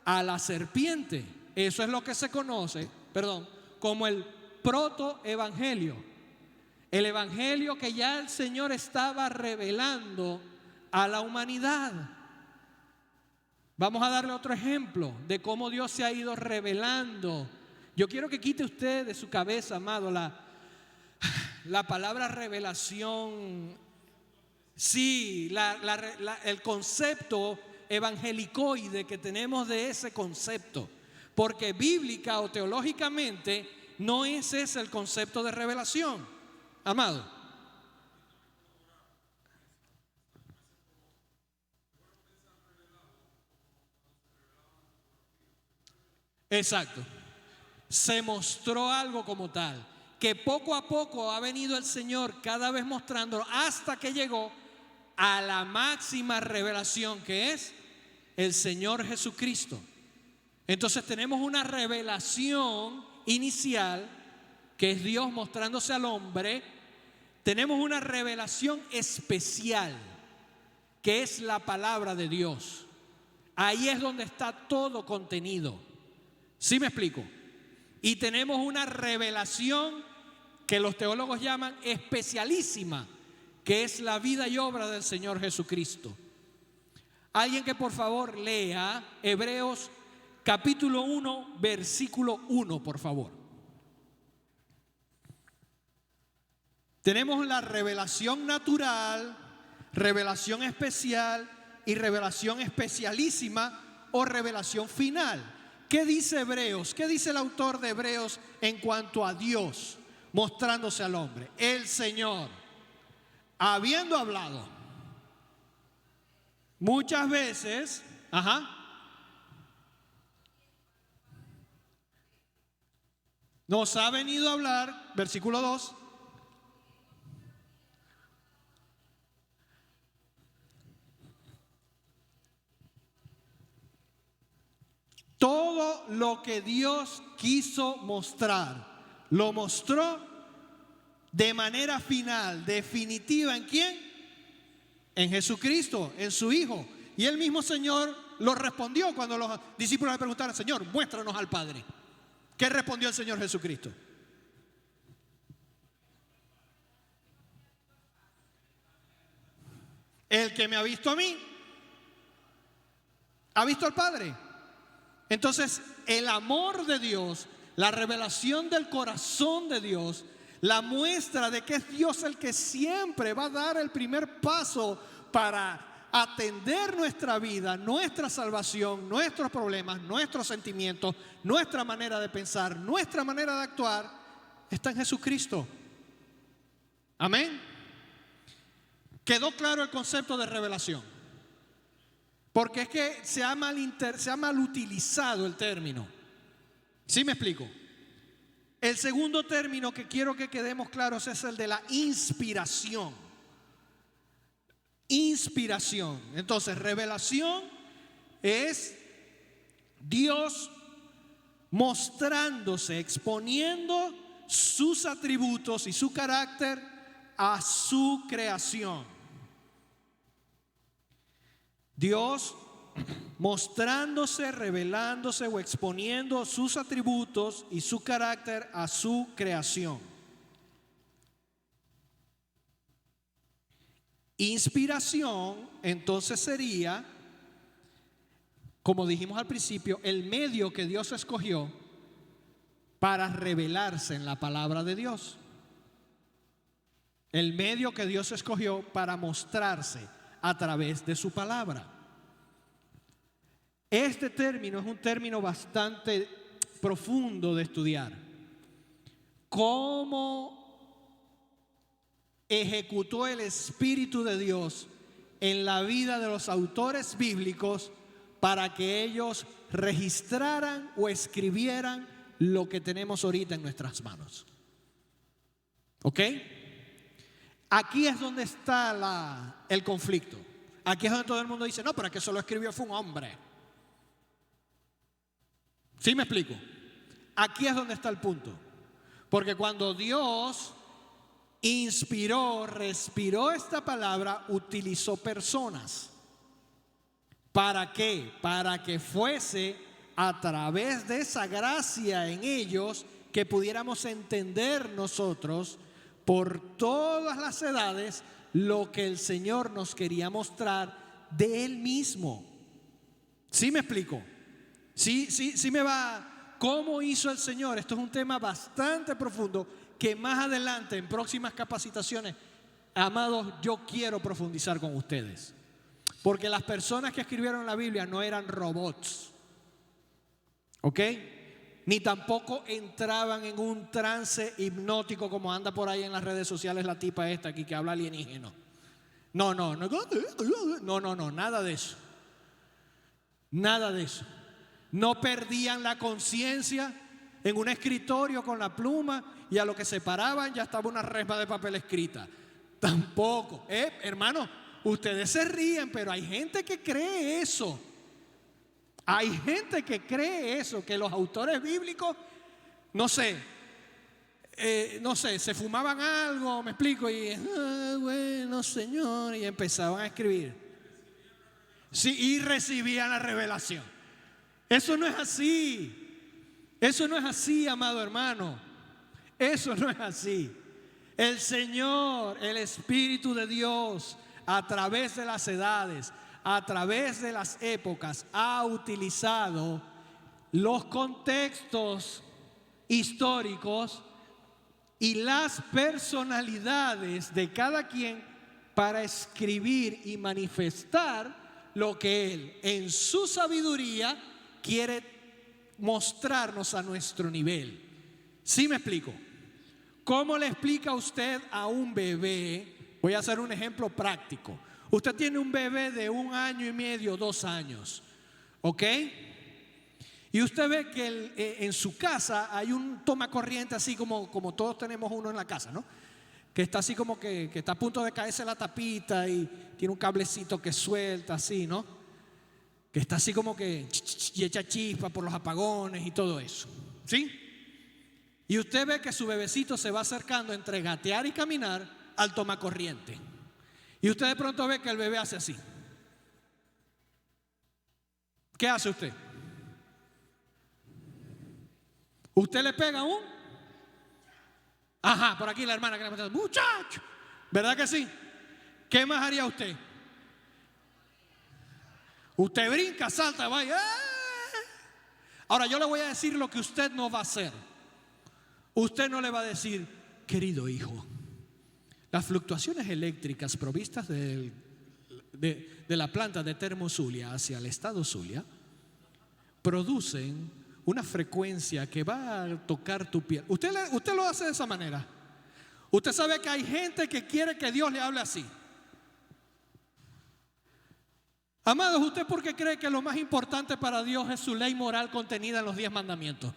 a la serpiente. Eso es lo que se conoce, como el protoevangelio. El evangelio que ya el Señor estaba revelando a la humanidad. Vamos a darle otro ejemplo de cómo Dios se ha ido revelando. Yo quiero que quite usted de su cabeza, amado, la palabra revelación. Sí, el concepto evangelicoide que tenemos de ese concepto. Porque bíblica o teológicamente no es ese el concepto de revelación, amado. Exacto. Se mostró algo como tal, que poco a poco ha venido el Señor cada vez mostrándolo hasta que llegó a la máxima revelación, que es el Señor Jesucristo. Entonces tenemos una revelación inicial, que es Dios mostrándose al hombre. Tenemos una revelación especial, que es la palabra de Dios. Ahí es donde está todo contenido. ¿Sí me explico? Y tenemos una revelación que los teólogos llaman especialísima, que es la vida y obra del Señor Jesucristo. Alguien que por favor lea Hebreos capítulo 1, versículo 1, por favor. Tenemos la revelación natural, revelación especial y revelación especialísima o revelación final. ¿Qué dice Hebreos? ¿Qué dice el autor de Hebreos en cuanto a Dios mostrándose al hombre? El Señor, habiendo hablado muchas veces, nos ha venido a hablar, versículo 2, todo lo que Dios quiso mostrar, lo mostró de manera final, definitiva. ¿En quién? En Jesucristo, en su Hijo. Y el mismo Señor lo respondió cuando los discípulos le preguntaron: Señor, muéstranos al Padre. ¿Qué respondió el Señor Jesucristo? El que me ha visto a mí, ha visto al Padre. Entonces, el amor de Dios, la revelación del corazón de Dios, la muestra de que es Dios el que siempre va a dar el primer paso para atender nuestra vida, nuestra salvación, nuestros problemas, nuestros sentimientos, nuestra manera de pensar, nuestra manera de actuar, está en Jesucristo. Amén. ¿Quedó claro el concepto de revelación? Porque es que se ha mal utilizado el término. ¿Sí me explico? El segundo término que quiero que quedemos claros es el de la inspiración. Inspiración. Entonces, revelación es Dios mostrándose, exponiendo sus atributos y su carácter a su creación. Dios mostrándose, revelándose o exponiendo sus atributos y su carácter a su creación. Inspiración, entonces, sería, como dijimos al principio, el medio que Dios escogió para revelarse en la palabra de Dios. El medio que Dios escogió para mostrarse a través de su palabra. Este término es un término bastante profundo de estudiar. ¿Cómo ejecutó el Espíritu de Dios en la vida de los autores bíblicos para que ellos registraran o escribieran lo que tenemos ahorita en nuestras manos? ¿Ok? Aquí es donde está el conflicto. Aquí es donde todo el mundo dice: no, pero que eso lo escribió fue un hombre. ¿Sí me explico? Aquí es donde está el punto. Porque cuando Dios inspiró, respiró esta palabra, utilizó personas. ¿Para qué? Para que fuese a través de esa gracia en ellos que pudiéramos entender nosotros por todas las edades lo que el Señor nos quería mostrar de Él mismo. ¿Sí me explico? Sí me va. ¿Cómo hizo el Señor? Esto es un tema bastante profundo que más adelante, en próximas capacitaciones, amados, yo quiero profundizar con ustedes. Porque las personas que escribieron la Biblia no eran robots, ¿ok? Ni tampoco entraban en un trance hipnótico como anda por ahí en las redes sociales la tipa esta aquí que habla alienígeno. No, nada de eso. Nada de eso. No perdían la conciencia en un escritorio con la pluma y a lo que se paraban ya estaba una resma de papel escrita. Tampoco. Hermano, ustedes se ríen, pero hay gente que cree eso. Hay gente que cree eso, que los autores bíblicos, no sé, se fumaban algo, me explico, y bueno, Señor, y empezaban a escribir. Sí, y recibían la revelación. Eso no es así. Eso no es así, amado hermano. Eso no es así. El Señor, el Espíritu de Dios, a través de las edades, a través de las épocas, ha utilizado los contextos históricos y las personalidades de cada quien para escribir y manifestar lo que Él en su sabiduría quiere mostrarnos a nuestro nivel. ¿Sí me explico? ¿Cómo le explica usted a un bebé? Voy a hacer un ejemplo práctico. Usted tiene un bebé de 1 año y medio, 2 años, ¿ok? Y usted ve que en su casa hay un tomacorriente así como todos tenemos uno en la casa, ¿no? Que está así como que está a punto de caerse la tapita y tiene un cablecito que suelta así, ¿no? Que está así como que y echa chispa por los apagones y todo eso, ¿sí? Y usted ve que su bebecito se va acercando entre gatear y caminar al tomacorriente. Y usted de pronto ve que el bebé hace así. ¿Qué hace usted? Usted le pega un... Ajá, por aquí la hermana que le está... Muchacho, ¿verdad que sí? ¿Qué más haría usted? Usted brinca, salta, vaya. Ahora yo le voy a decir lo que usted no va a hacer. Usted no le va a decir, querido hijo, las fluctuaciones eléctricas provistas de la planta de Termozulia hacia el estado Zulia producen una frecuencia que va a tocar tu piel. Usted lo hace de esa manera. Usted sabe que hay gente que quiere que Dios le hable así. Amados, ¿usted por qué cree que lo más importante para Dios es su ley moral contenida en los 10 mandamientos?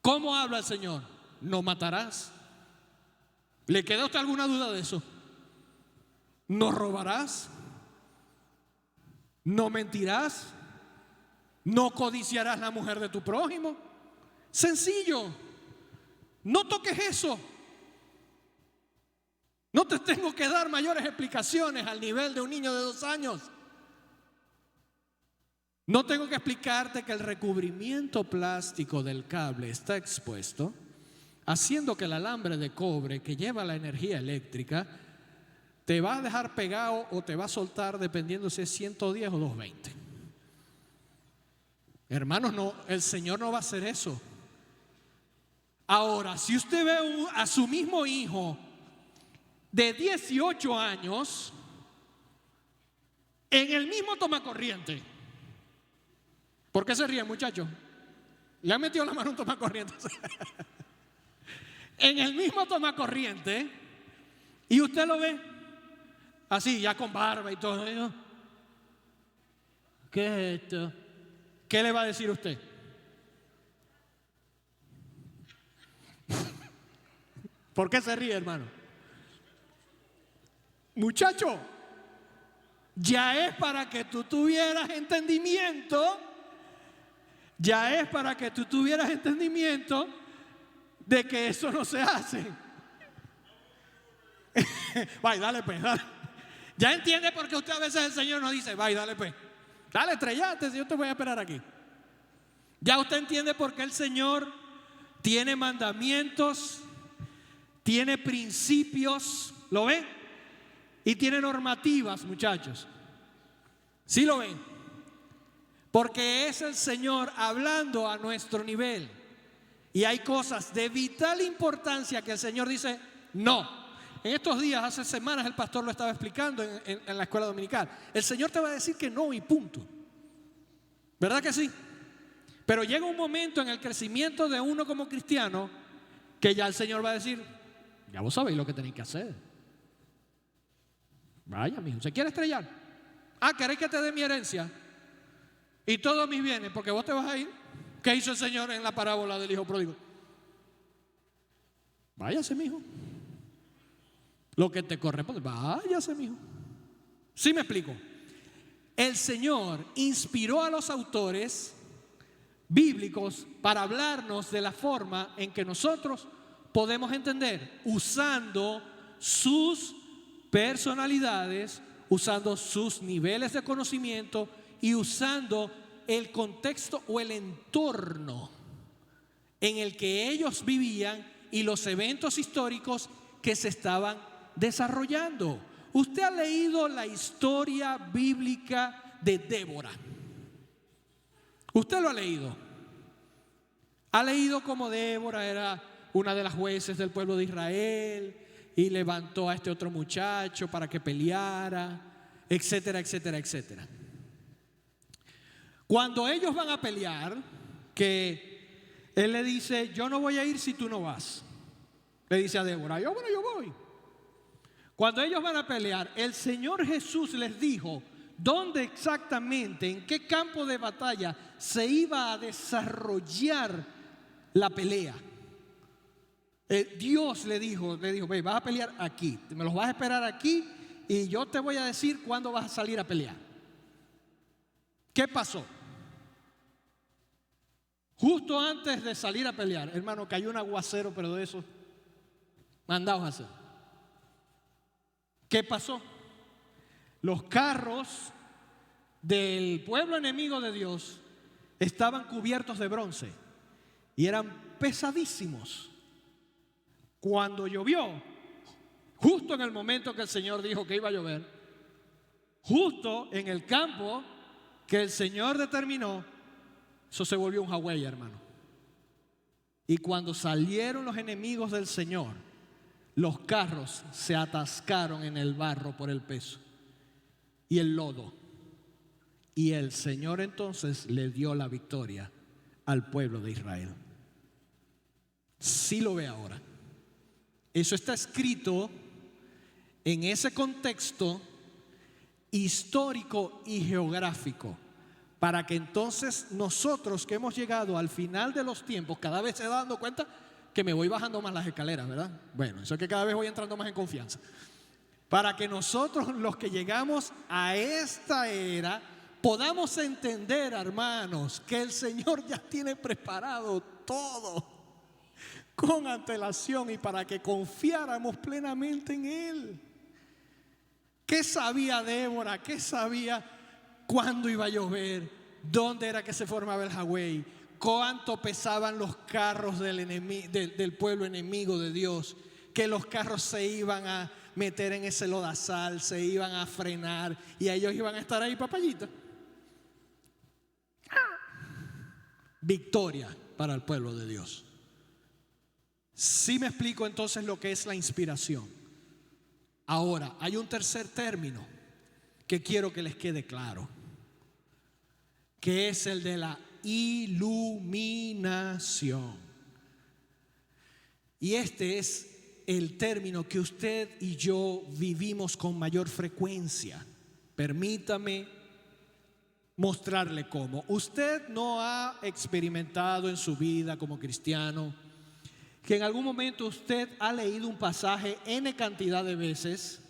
¿Cómo habla el Señor? No matarás. ¿Le queda a usted alguna duda de eso? No robarás. No mentirás. No codiciarás la mujer de tu prójimo. Sencillo. No toques eso. No te tengo que dar mayores explicaciones al nivel de un niño de 2 años. No tengo que explicarte que el recubrimiento plástico del cable está expuesto, haciendo que el alambre de cobre que lleva la energía eléctrica te va a dejar pegado o te va a soltar dependiendo si es 110 o 220. Hermanos, no, el Señor no va a hacer eso. Ahora, si usted ve a su mismo hijo de 18 años en el mismo tomacorriente, ¿por qué se ríe, muchacho? Le han metido la mano un tomacorriente. En el mismo tomacorriente, y usted lo ve así, ya con barba y todo. ¿Qué es esto? ¿Qué le va a decir usted? ¿Por qué se ríe, hermano? Muchacho, ya es para que tú tuvieras entendimiento. Ya es para que tú tuvieras entendimiento de que eso no se hace. Vaya, dale pues, dale. Ya entiende por qué usted a veces el Señor nos dice, vaya, dale pues. Dale, estrellate, si yo te voy a esperar aquí. Ya usted entiende por qué el Señor tiene mandamientos, tiene principios, ¿lo ven? Y tiene normativas, muchachos. ¿Sí lo ven? Porque es el Señor hablando a nuestro nivel. Y hay cosas de vital importancia que el Señor dice, no. En estos días, hace semanas, el pastor lo estaba explicando en la escuela dominical. El Señor te va a decir que no y punto. ¿Verdad que sí? Pero llega un momento en el crecimiento de uno como cristiano que ya el Señor va a decir, ya vos sabéis lo que tenéis que hacer. Vaya, mijo, ¿se quiere estrellar? ¿Queréis que te dé mi herencia? Y todos mis bienes, porque vos te vas a ir. ¿Qué hizo el Señor en la parábola del hijo pródigo? Váyase, mijo. Lo que te corresponde, váyase, mijo. ¿Sí me explico? El Señor inspiró a los autores bíblicos para hablarnos de la forma en que nosotros podemos entender, usando sus personalidades, usando sus niveles de conocimiento y usando el contexto o el entorno en el que ellos vivían y los eventos históricos que se estaban desarrollando. Usted ha leído la historia bíblica de Débora. Usted lo ha leído. Ha leído cómo Débora era una de las jueces del pueblo de Israel y levantó a este otro muchacho para que peleara, etcétera, etcétera, etcétera. Cuando ellos van a pelear, que él le dice, yo no voy a ir si tú no vas. Le dice a Débora, yo voy. Cuando ellos van a pelear, el Señor Jesús les dijo dónde exactamente, en qué campo de batalla se iba a desarrollar la pelea. Dios le dijo, ve, vas a pelear aquí, me los vas a esperar aquí y yo te voy a decir cuándo vas a salir a pelear. ¿Qué pasó? Justo antes de salir a pelear, hermano, cayó un aguacero, pero de esos mandados a hacer. ¿Qué pasó? Los carros del pueblo enemigo de Dios estaban cubiertos de bronce y eran pesadísimos. Cuando llovió, justo en el momento que el Señor dijo que iba a llover, justo en el campo que el Señor determinó, eso se volvió un Hawái, hermano. Y cuando salieron los enemigos del Señor, los carros se atascaron en el barro por el peso y el lodo. Y el Señor entonces le dio la victoria al pueblo de Israel. Sí lo ve ahora. Eso está escrito en ese contexto histórico y geográfico, para que entonces nosotros que hemos llegado al final de los tiempos, cada vez se va dando cuenta que me voy bajando más las escaleras, ¿verdad? Bueno, eso es que cada vez voy entrando más en confianza. Para que nosotros, los que llegamos a esta era, podamos entender, hermanos, que el Señor ya tiene preparado todo con antelación y para que confiáramos plenamente en Él. ¿Qué sabía Débora? ¿Qué sabía cuándo iba a llover? ¿Dónde era que se formaba el Hawái? ¿Cuánto pesaban los carros del pueblo enemigo de Dios? Que los carros se iban a meter en ese lodazal, se iban a frenar y ellos iban a estar ahí, papayita. Victoria para el pueblo de Dios. Sí me explico entonces lo que es la inspiración. Ahora, hay un tercer término que quiero que les quede claro, que es el de la iluminación. Y este es el término que usted y yo vivimos con mayor frecuencia. Permítame mostrarle cómo. Usted no ha experimentado en su vida como cristiano que en algún momento usted ha leído un pasaje N cantidad de veces,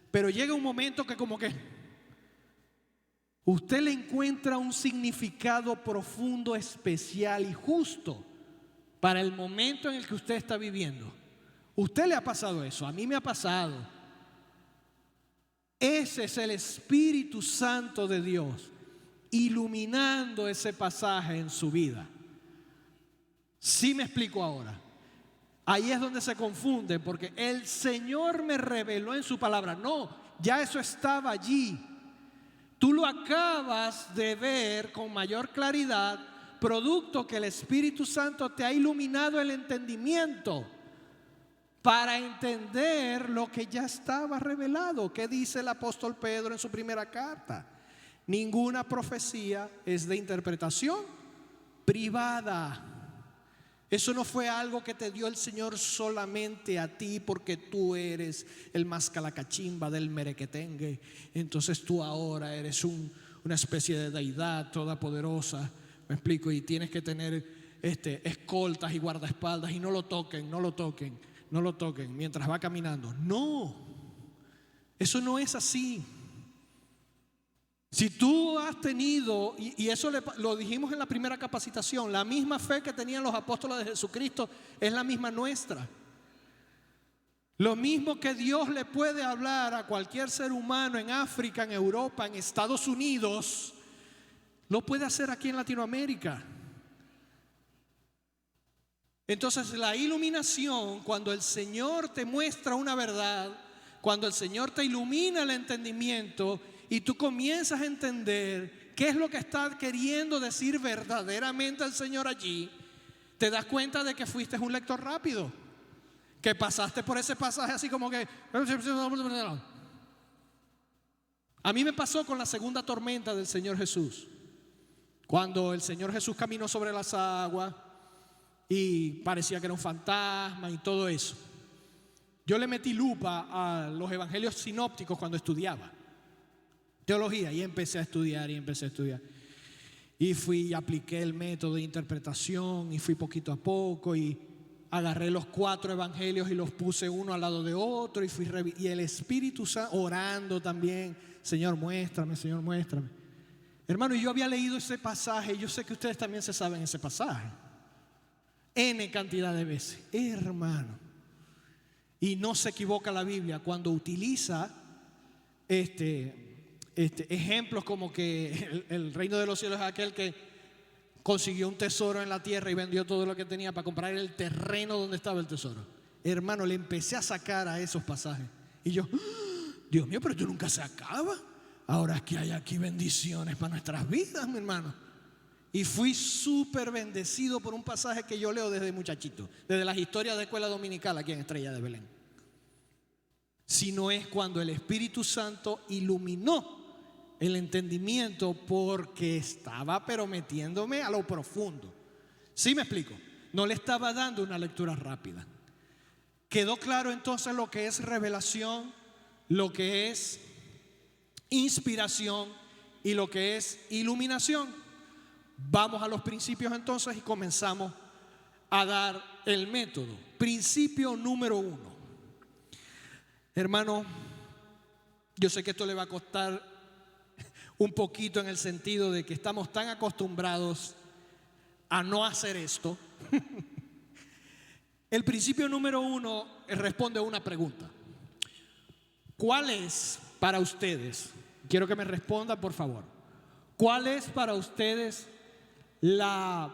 pero llega un momento que como que usted le encuentra un significado profundo, especial y justo para el momento en el que usted está viviendo. ¿Usted le ha pasado eso? A mí me ha pasado. Ese es el Espíritu Santo de Dios iluminando ese pasaje en su vida. Sí me explico ahora. Ahí es donde se confunden, porque el Señor me reveló en su palabra. No, ya eso estaba allí. Tú lo acabas de ver con mayor claridad, producto que el Espíritu Santo te ha iluminado el entendimiento para entender lo que ya estaba revelado. ¿Qué dice el apóstol Pedro en su primera carta? Ninguna profecía es de interpretación privada. Eso no fue algo que te dio el Señor solamente a ti porque tú eres el más calacachimba del merequetengue. Entonces tú ahora eres una especie de deidad todopoderosa. Me explico, y tienes que tener escoltas y guardaespaldas y no lo toquen mientras va caminando. No, eso no es así. Si tú has tenido, y eso lo dijimos en la primera capacitación, la misma fe que tenían los apóstoles de Jesucristo es la misma nuestra. Lo mismo que Dios le puede hablar a cualquier ser humano en África, en Europa, en Estados Unidos, lo puede hacer aquí en Latinoamérica. Entonces la iluminación, cuando el Señor te muestra una verdad, cuando el Señor te ilumina el entendimiento y tú comienzas a entender qué es lo que está queriendo decir verdaderamente el Señor allí, te das cuenta de que fuiste un lector rápido, Que pasaste por ese pasaje así como que... A mí me pasó con la segunda tormenta del Señor Jesús. Cuando el Señor Jesús caminó sobre las aguas y parecía que era un fantasma y todo eso. Yo le metí lupa a los evangelios sinópticos cuando estudiaba teología y empecé a estudiar. Y fui y apliqué el método de interpretación y fui poquito a poco y agarré los 4 evangelios y los puse uno al lado de otro y el Espíritu Santo orando también. Señor, muéstrame, Señor, muéstrame. Hermano, yo había leído ese pasaje, yo sé que ustedes también se saben ese pasaje. N cantidad de veces, hermano. Y no se equivoca la Biblia cuando utiliza ejemplos como que el reino de los cielos es aquel que consiguió un tesoro en la tierra y vendió todo lo que tenía para comprar el terreno donde estaba el tesoro. Hermano, le empecé a sacar a esos pasajes. Y yo, Dios mío, pero esto nunca se acaba. Ahora es que hay aquí bendiciones para nuestras vidas, mi hermano. Y fui súper bendecido por un pasaje que yo leo desde muchachito, desde las historias de escuela dominical aquí en Estrella de Belén. Sino es cuando el Espíritu Santo iluminó el entendimiento porque estaba pero metiéndome a lo profundo. ¿Sí me explico? No le estaba dando una lectura rápida. Quedó claro entonces lo que es revelación, lo que es inspiración y lo que es iluminación. Vamos a los principios entonces y comenzamos a dar el método. Principio número 1. Hermano, yo sé que esto le va a costar un poquito en el sentido de que estamos tan acostumbrados a no hacer esto. El principio número 1 responde a una pregunta. ¿Cuál es para ustedes? Quiero que me respondan, por favor. ¿Cuál es para ustedes la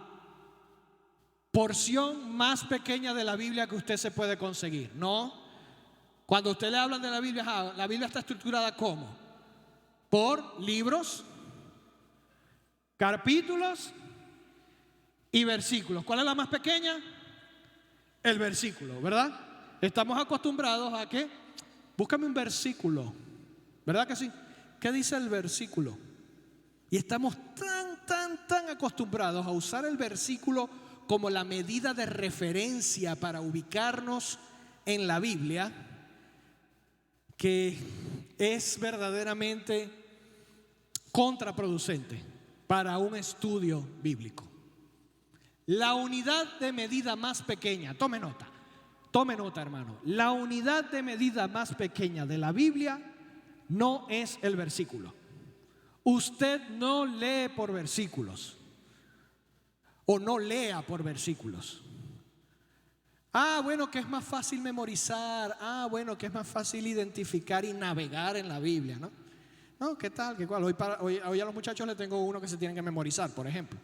porción más pequeña de la Biblia que usted se puede conseguir? ¿No? Cuando usted le hablan de la Biblia está estructurada ¿cómo? Por libros, capítulos y versículos. ¿Cuál es la más pequeña? El versículo, ¿verdad? Estamos acostumbrados a que búscame un versículo, ¿verdad que sí? ¿Qué dice el versículo? Y estamos tan acostumbrados a usar el versículo como la medida de referencia para ubicarnos en la Biblia, que es verdaderamente contraproducente para un estudio bíblico. La unidad de medida más pequeña, tome nota hermano, la unidad de medida más pequeña de la Biblia no es el versículo. Usted no lee por versículos o no lea por versículos. Bueno, que es más fácil memorizar. Bueno, que es más fácil identificar y navegar en la Biblia, ¿no? No, ¿qué tal? ¿Qué cual? Hoy a los muchachos les tengo uno que se tienen que memorizar, por ejemplo.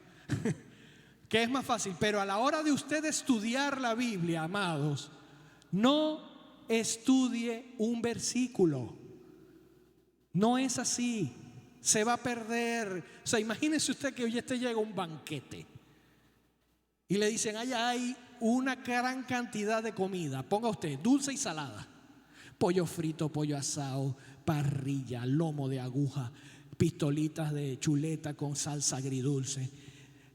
Que es más fácil. Pero a la hora de usted estudiar la Biblia, amados, no estudie un versículo. No es así. Se va a perder. O sea, imagínese usted que hoy llega a un banquete y le dicen, allá hay una gran cantidad de comida. Ponga usted dulce y salada. Pollo frito, pollo asado, parrilla, lomo de aguja, pistolitas de chuleta con salsa agridulce,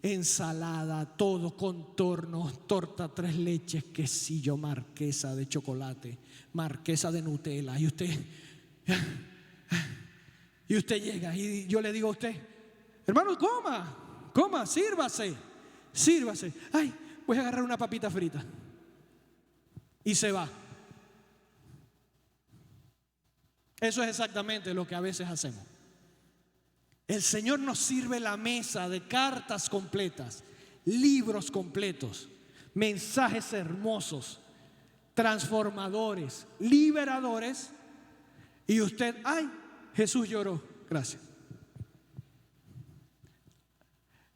ensalada, todo, contornos, torta 3 leches, quesillo, marquesa de chocolate, marquesa de Nutella. Y usted llega y yo le digo a usted, hermano, coma, sírvase. Ay, voy a agarrar una papita frita. Y se va. Eso es exactamente lo que a veces hacemos. El Señor nos sirve la mesa de cartas completas, libros completos, mensajes hermosos, transformadores, liberadores. Y usted, ay, Jesús lloró, gracias.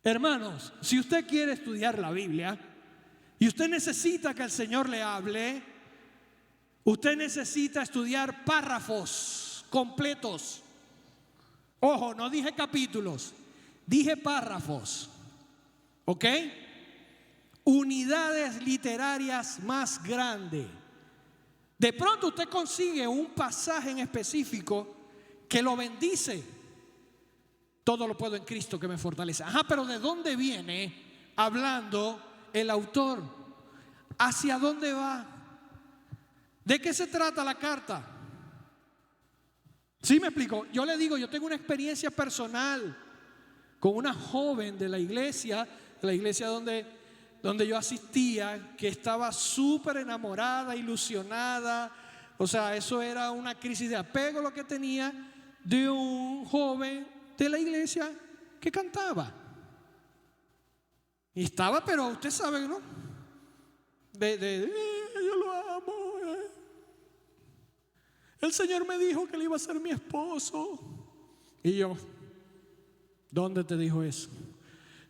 Hermanos, si usted quiere estudiar la Biblia y usted necesita que el Señor le hable, usted necesita estudiar párrafos completos. Ojo, no dije capítulos, dije párrafos. ¿Ok? Unidades literarias más grandes. De pronto usted consigue un pasaje en específico que lo bendice. Todo lo puedo en Cristo que me fortalece. Ajá, pero ¿de dónde viene hablando el autor? ¿Hacia dónde va? ¿De qué se trata la carta? ¿Sí me explico? Yo le digo, yo tengo una experiencia personal con una joven de la iglesia donde yo asistía, que estaba súper enamorada, ilusionada. O sea, eso era una crisis de apego lo que tenía, de un joven de la iglesia que cantaba. Y estaba, pero usted sabe, ¿no? Yo lo amo. El Señor me dijo que él iba a ser mi esposo. Y yo, ¿dónde te dijo eso?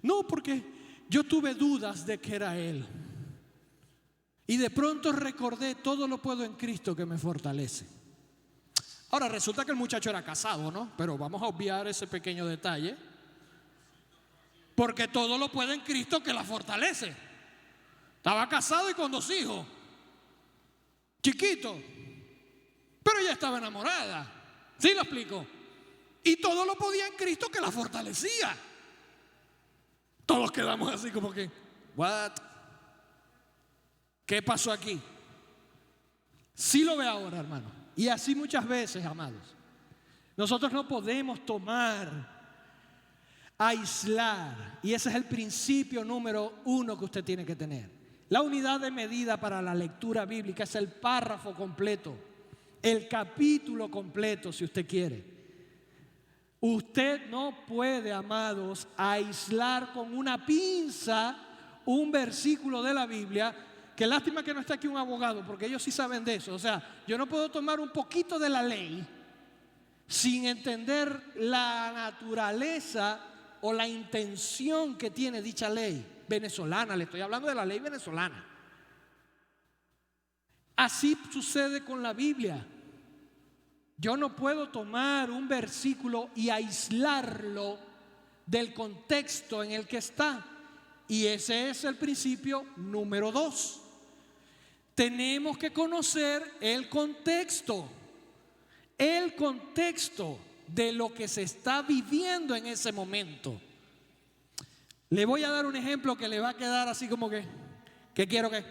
No, porque yo tuve dudas de que era él. Y de pronto recordé, todo lo puedo en Cristo que me fortalece. Ahora resulta que el muchacho era casado, ¿no? Pero vamos a obviar ese pequeño detalle. Porque todo lo puede en Cristo que la fortalece. Estaba casado y con 2 hijos. Chiquito. Pero ella estaba enamorada. ¿Sí lo explico? Y todo lo podía en Cristo que la fortalecía. Todos quedamos así como que, ¿what? ¿Qué pasó aquí? Sí lo ve ahora, hermano. Y así muchas veces, amados. Nosotros no podemos aislar. Y ese es el principio número 1 que usted tiene que tener. La unidad de medida para la lectura bíblica es el párrafo completo, el capítulo completo, si usted quiere. Usted no puede, amados, aislar con una pinza un versículo de la Biblia. Qué lástima que no está aquí un abogado, porque ellos sí saben de eso. O sea, yo no puedo tomar un poquito de la ley sin entender la naturaleza o la intención que tiene dicha ley venezolana. Le estoy hablando de la ley venezolana. Así sucede con la Biblia. Yo no puedo tomar un versículo y aislarlo del contexto en el que está. Y ese es el principio número 2. Tenemos que conocer el contexto de lo que se está viviendo en ese momento. Le voy a dar un ejemplo que le va a quedar así como que quiero que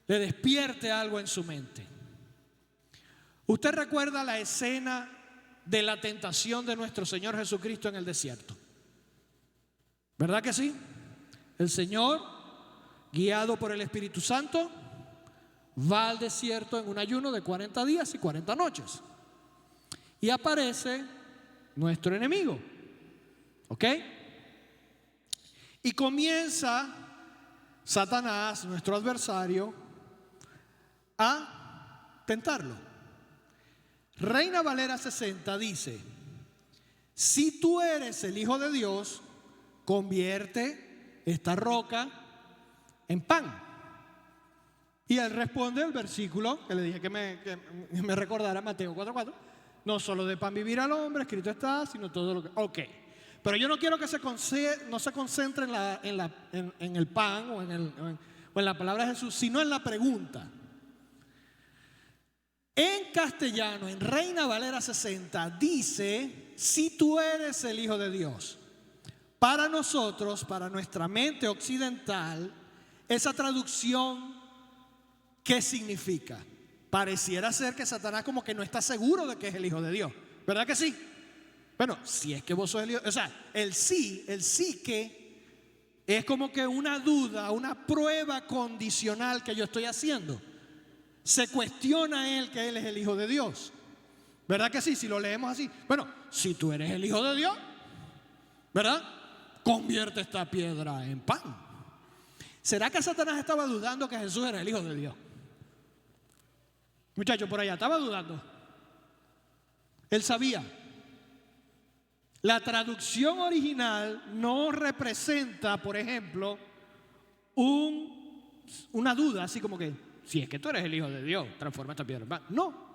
le despierte algo en su mente. Usted recuerda la escena de la tentación de nuestro Señor Jesucristo en el desierto, ¿verdad que sí? El Señor, guiado por el Espíritu Santo, va al desierto en un ayuno de 40 días y 40 noches. Y aparece nuestro enemigo, ¿ok? Y comienza Satanás, nuestro adversario, a tentarlo. Reina Valera 60 dice: si tú eres el Hijo de Dios, convierte esta roca en pan. Y él responde el versículo que le dije que me recordara, Mateo 4:4. No solo de pan vivirá el hombre, escrito está, sino todo lo que... Ok, pero yo no quiero que no se concentre en el pan o en la palabra de Jesús, sino en la pregunta. En castellano, en Reina Valera 60, dice: si tú eres el Hijo de Dios. Para nosotros, para nuestra mente occidental, esa traducción, ¿qué significa? Pareciera ser que Satanás como que no está seguro de que es el Hijo de Dios, ¿verdad que sí? Bueno, si es que vos sos el Hijo, o sea, el sí que es como que una duda, una prueba condicional que yo estoy haciendo. Se cuestiona él que él es el Hijo de Dios, ¿verdad que sí? Si lo leemos así, bueno, si tú eres el Hijo de Dios, ¿verdad? Convierte esta piedra en pan. ¿Será que Satanás estaba dudando que Jesús era el Hijo de Dios? Muchacho, por allá estaba dudando. Él sabía. La traducción original no representa, por ejemplo, una duda, así como que, si es que tú eres el Hijo de Dios, transforma esta piedra en pan. No.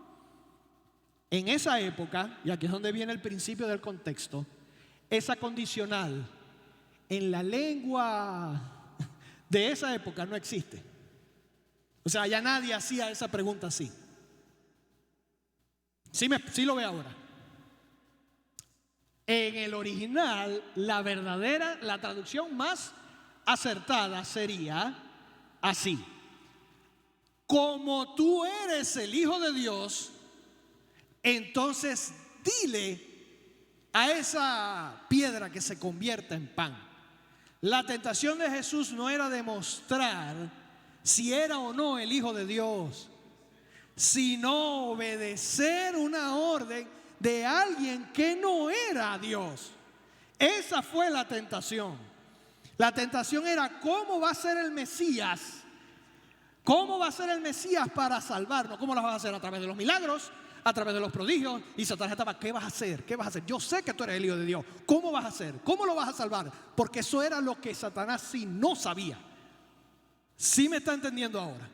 En esa época, y aquí es donde viene el principio del contexto, esa condicional en la lengua de esa época no existe. O sea, ya nadie hacía esa pregunta así. Sí lo ve ahora. En el original, la traducción más acertada sería así: como tú eres el Hijo de Dios, entonces dile a esa piedra que se convierta en pan. La tentación de Jesús no era demostrar si era o no el Hijo de Dios, sino obedecer una orden de alguien que no era Dios. Esa fue la tentación. La tentación era: ¿cómo va a ser el Mesías? ¿Cómo va a ser el Mesías para salvarnos? ¿Cómo lo vas a hacer? ¿A través de los milagros? ¿A través de los prodigios? Y Satanás estaba: ¿qué vas a hacer? ¿Qué vas a hacer? Yo sé que tú eres el Hijo de Dios. ¿Cómo vas a hacer? ¿Cómo lo vas a salvar? Porque eso era lo que Satanás sí no sabía. ¿Sí me está entendiendo ahora?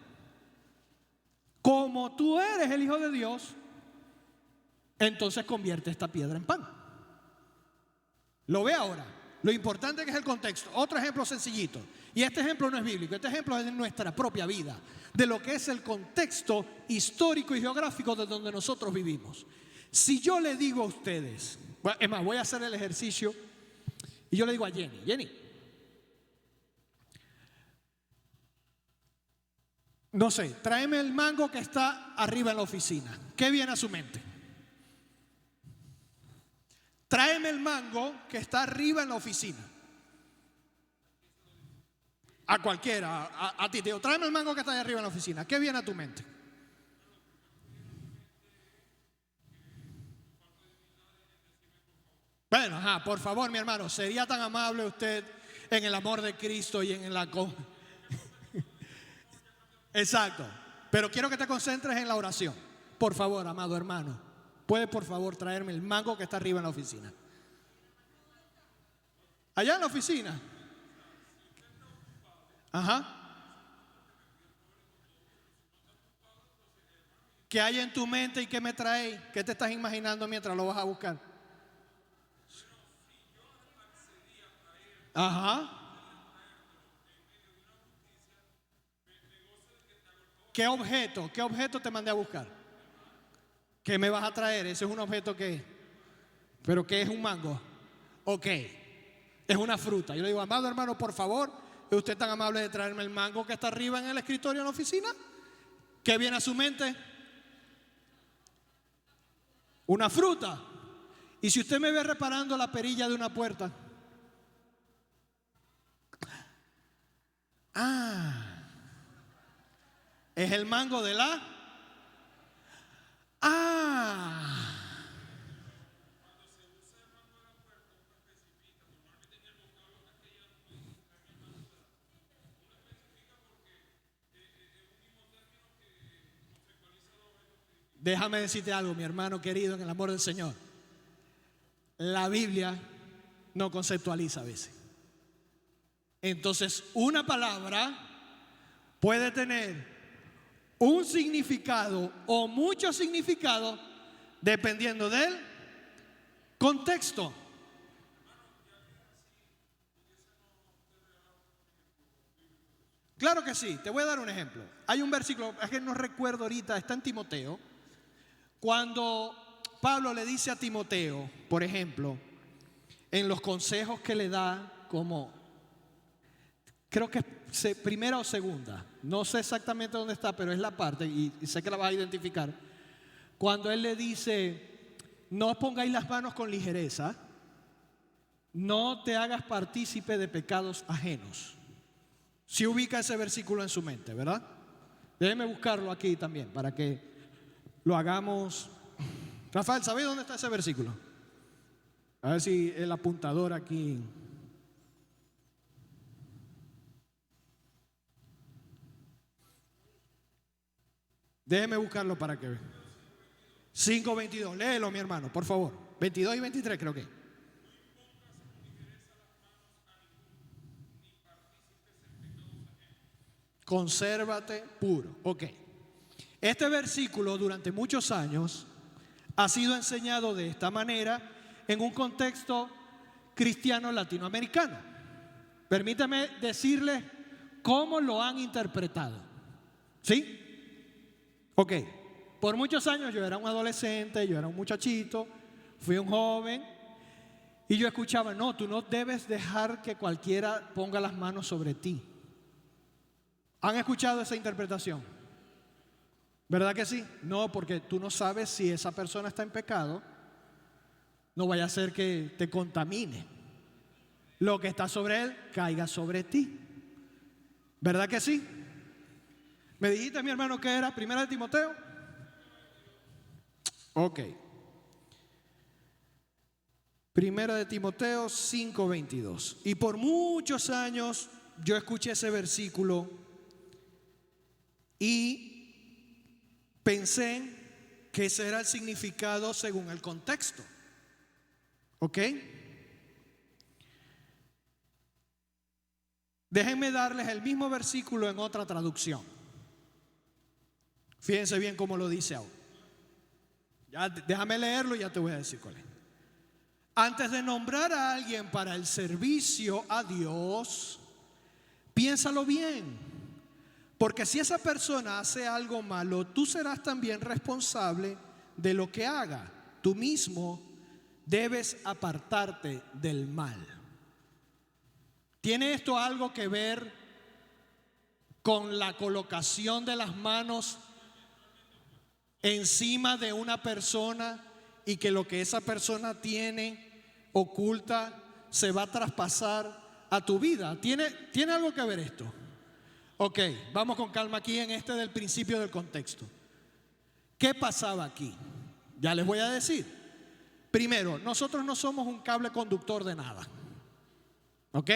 Como tú eres el Hijo de Dios, entonces convierte esta piedra en pan. ¿Lo ve ahora? Lo importante que es el contexto. Otro ejemplo sencillito. Y este ejemplo no es bíblico, este ejemplo es de nuestra propia vida, de lo que es el contexto histórico y geográfico de donde nosotros vivimos. Si yo le digo a ustedes, es más, voy a hacer el ejercicio y yo le digo a Jenny, no sé, tráeme el mango que está arriba en la oficina. ¿Qué viene a su mente? Tráeme el mango que está arriba en la oficina. A cualquiera, a ti te digo, tráeme el mango que está ahí arriba en la oficina. ¿Qué viene a tu mente? Bueno, por favor, mi hermano, ¿sería tan amable usted en el amor de Cristo y en la... Exacto. Pero quiero que te concentres en la oración. Por favor, amado hermano, ¿puede por favor traerme el mango que está arriba en la oficina? Allá en la oficina. Ajá. ¿Qué hay en tu mente y qué me trae? ¿Qué te estás imaginando mientras lo vas a buscar? Ajá. ¿Qué objeto te mandé a buscar? ¿Qué me vas a traer? Ese es un objeto que... ¿Pero qué es un mango? Ok. Es una fruta. Yo le digo: amado hermano, por favor, ¿es usted tan amable de traerme el mango que está arriba en el escritorio en la oficina? ¿Qué viene a su mente? Una fruta. Y si usted me ve reparando la perilla de una puerta, es el mango de la... Déjame decirte algo, mi hermano querido, en el amor del Señor. La Biblia no conceptualiza a veces. Entonces, una palabra puede tener un significado o muchos significados dependiendo del contexto. Claro que sí, te voy a dar un ejemplo. Hay un versículo, es que no recuerdo ahorita, está en Timoteo. Cuando Pablo le dice a Timoteo, por ejemplo, en los consejos que le da, como creo que es primera o segunda, no sé exactamente dónde está, pero es la parte, y sé que la vas a identificar. Cuando él le dice: no os pongáis las manos con ligereza, no te hagas partícipe de pecados ajenos. Si ubica ese versículo en su mente, ¿verdad? Déjeme buscarlo aquí también para que lo hagamos. Rafael, ¿sabes dónde está ese versículo? A ver si el apuntador aquí. Déjeme buscarlo para que vea. 5:22, léelo, mi hermano, por favor. 22 y 23 creo que. Consérvate puro. Ok. Este versículo durante muchos años ha sido enseñado de esta manera en un contexto cristiano latinoamericano. Permítame decirles cómo lo han interpretado. ¿Sí? Ok. Por muchos años yo era un adolescente, yo era un muchachito, fui un joven y yo escuchaba, no, tú no debes dejar que cualquiera ponga las manos sobre ti. ¿Han escuchado esa interpretación? ¿Verdad que sí? No, porque tú no sabes si esa persona está en pecado. No vaya a ser que te contamine. Lo que está sobre él caiga sobre ti. ¿Verdad que sí? ¿Me dijiste, mi hermano, que era? Primera de Timoteo. Ok. Primera de Timoteo 5:22. Y por muchos años yo escuché ese versículo y pensé que ese era el significado según el contexto. ¿Ok? Déjenme darles el mismo versículo en otra traducción. Fíjense bien cómo lo dice ahora. Ya, déjame leerlo y ya te voy a decir cuál es. Antes de nombrar a alguien para el servicio a Dios, piénsalo bien, porque si esa persona hace algo malo, tú serás también responsable de lo que haga. Tú mismo debes apartarte del mal. ¿Tiene esto algo que ver con la colocación de las manos encima de una persona y que lo que esa persona tiene oculta se va a traspasar a tu vida? ¿Tiene algo que ver esto? Ok, vamos con calma aquí en este del principio del contexto. ¿Qué pasaba aquí? Ya les voy a decir. Primero, nosotros no somos un cable conductor de nada. ¿Ok?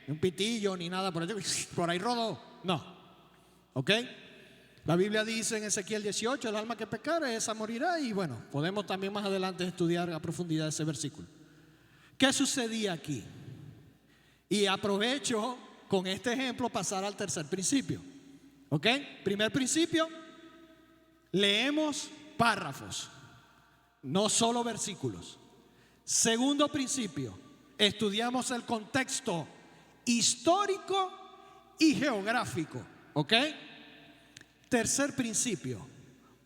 Un pitillo ni nada por ahí rodó. No. ¿Ok? La Biblia dice en Ezequiel 18, el alma que pecare, esa morirá. Y bueno, podemos también más adelante estudiar a profundidad ese versículo. ¿Qué sucedía aquí? Y aprovecho con este ejemplo pasar al tercer principio. ¿Ok? Primer principio, leemos párrafos, no solo versículos. Segundo principio, estudiamos el contexto histórico y geográfico. ¿Ok? Tercer principio,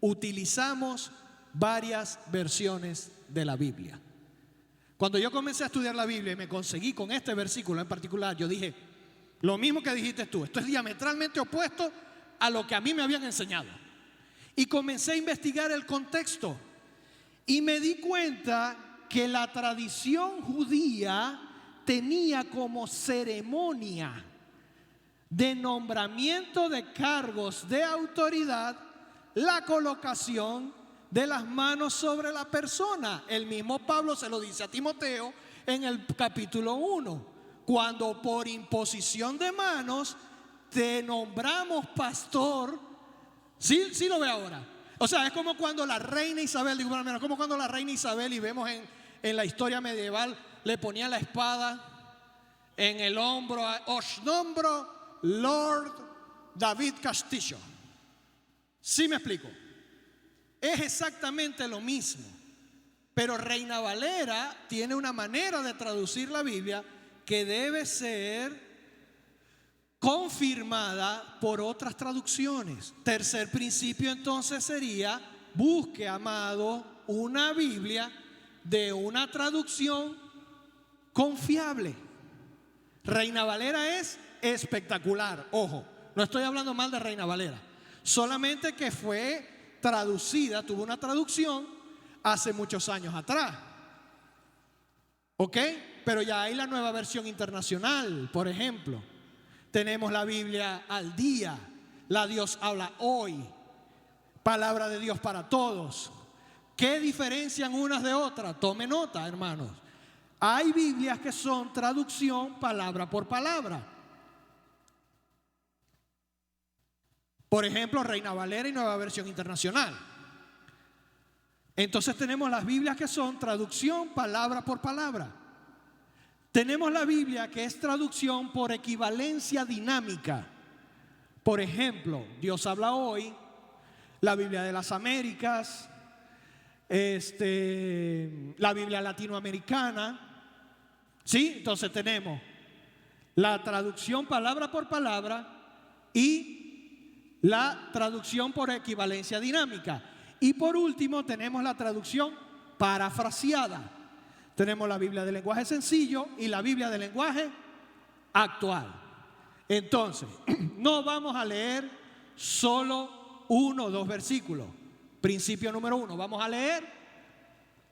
utilizamos varias versiones de la Biblia. Cuando yo comencé a estudiar la Biblia y me conseguí con este versículo en particular, yo dije, lo mismo que dijiste tú, esto es diametralmente opuesto a lo que a mí me habían enseñado. Y comencé a investigar el contexto y me di cuenta que la tradición judía tenía como ceremonia de nombramiento de cargos de autoridad la colocación de las manos sobre la persona. El mismo Pablo se lo dice a Timoteo en el capítulo 1, cuando por imposición de manos te nombramos pastor. Sí lo ve ahora. O sea, es como cuando la reina Isabel, digo, bueno, como cuando la reina Isabel, y vemos en la historia medieval, le ponía la espada en el hombro, os nombro Lord David Castillo. ¿Sí me explico? Es exactamente lo mismo, pero Reina Valera tiene una manera de traducir la Biblia que debe ser confirmada por otras traducciones. Tercer principio entonces sería: busque, amado, una Biblia de una traducción confiable. Reina Valera es espectacular. Ojo, no estoy hablando mal de Reina Valera, solamente que fue traducida, tuvo una traducción hace muchos años atrás. ¿Ok? Pero ya hay la nueva versión internacional, por ejemplo. Tenemos la Biblia al día, la Dios habla hoy, palabra de Dios para todos. ¿Qué diferencian unas de otras? Tome nota, hermanos. Hay Biblias que son traducción palabra por palabra. Por ejemplo, Reina Valera y Nueva Versión Internacional. Entonces tenemos las Biblias que son traducción palabra por palabra. Tenemos la Biblia que es traducción por equivalencia dinámica. Por ejemplo, Dios habla hoy, la Biblia de las Américas, la Biblia latinoamericana. ¿Sí? Entonces tenemos la traducción palabra por palabra y la traducción por equivalencia dinámica. Y por último tenemos la traducción parafraseada. Tenemos la Biblia de lenguaje sencillo y la Biblia de lenguaje actual. Entonces, no vamos a leer solo 1 o 2 versículos. Principio número 1, vamos a leer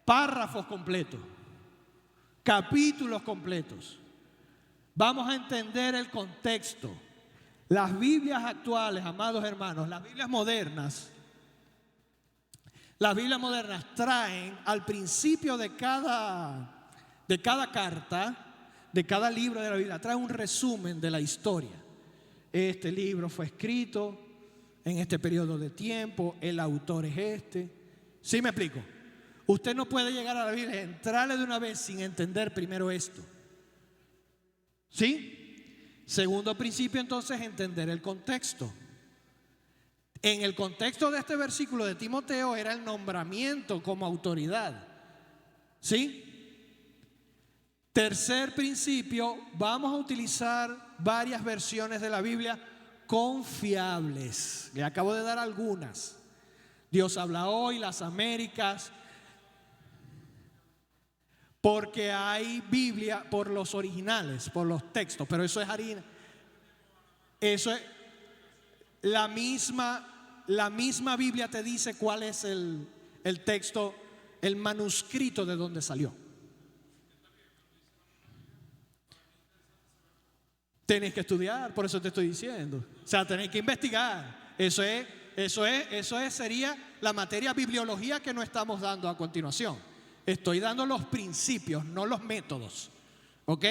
párrafos completos, capítulos completos. Vamos a entender el contexto. Las Biblias actuales, amados hermanos, las Biblias modernas traen al principio de cada carta, de cada libro de la Biblia, trae un resumen de la historia. Este libro fue escrito en este periodo de tiempo, el autor es este. ¿Sí me explico? Usted no puede llegar a la Biblia y entrarle de una vez sin entender primero esto. ¿Sí? Segundo principio, entonces, entender el contexto. En el contexto de este versículo de Timoteo era el nombramiento como autoridad. ¿Sí? Tercer principio, vamos a utilizar varias versiones de la Biblia confiables. Le acabo de dar algunas. Dios habla hoy, las Américas. Porque hay Biblia por los originales, por los textos, pero eso es harina. Eso es la misma Biblia te dice cuál es el texto, el manuscrito de donde salió. Tenés que estudiar, por eso te estoy diciendo. O sea, tenés que investigar. Sería la materia bibliología que no estamos dando a continuación. Estoy dando los principios, no los métodos. ¿Ok?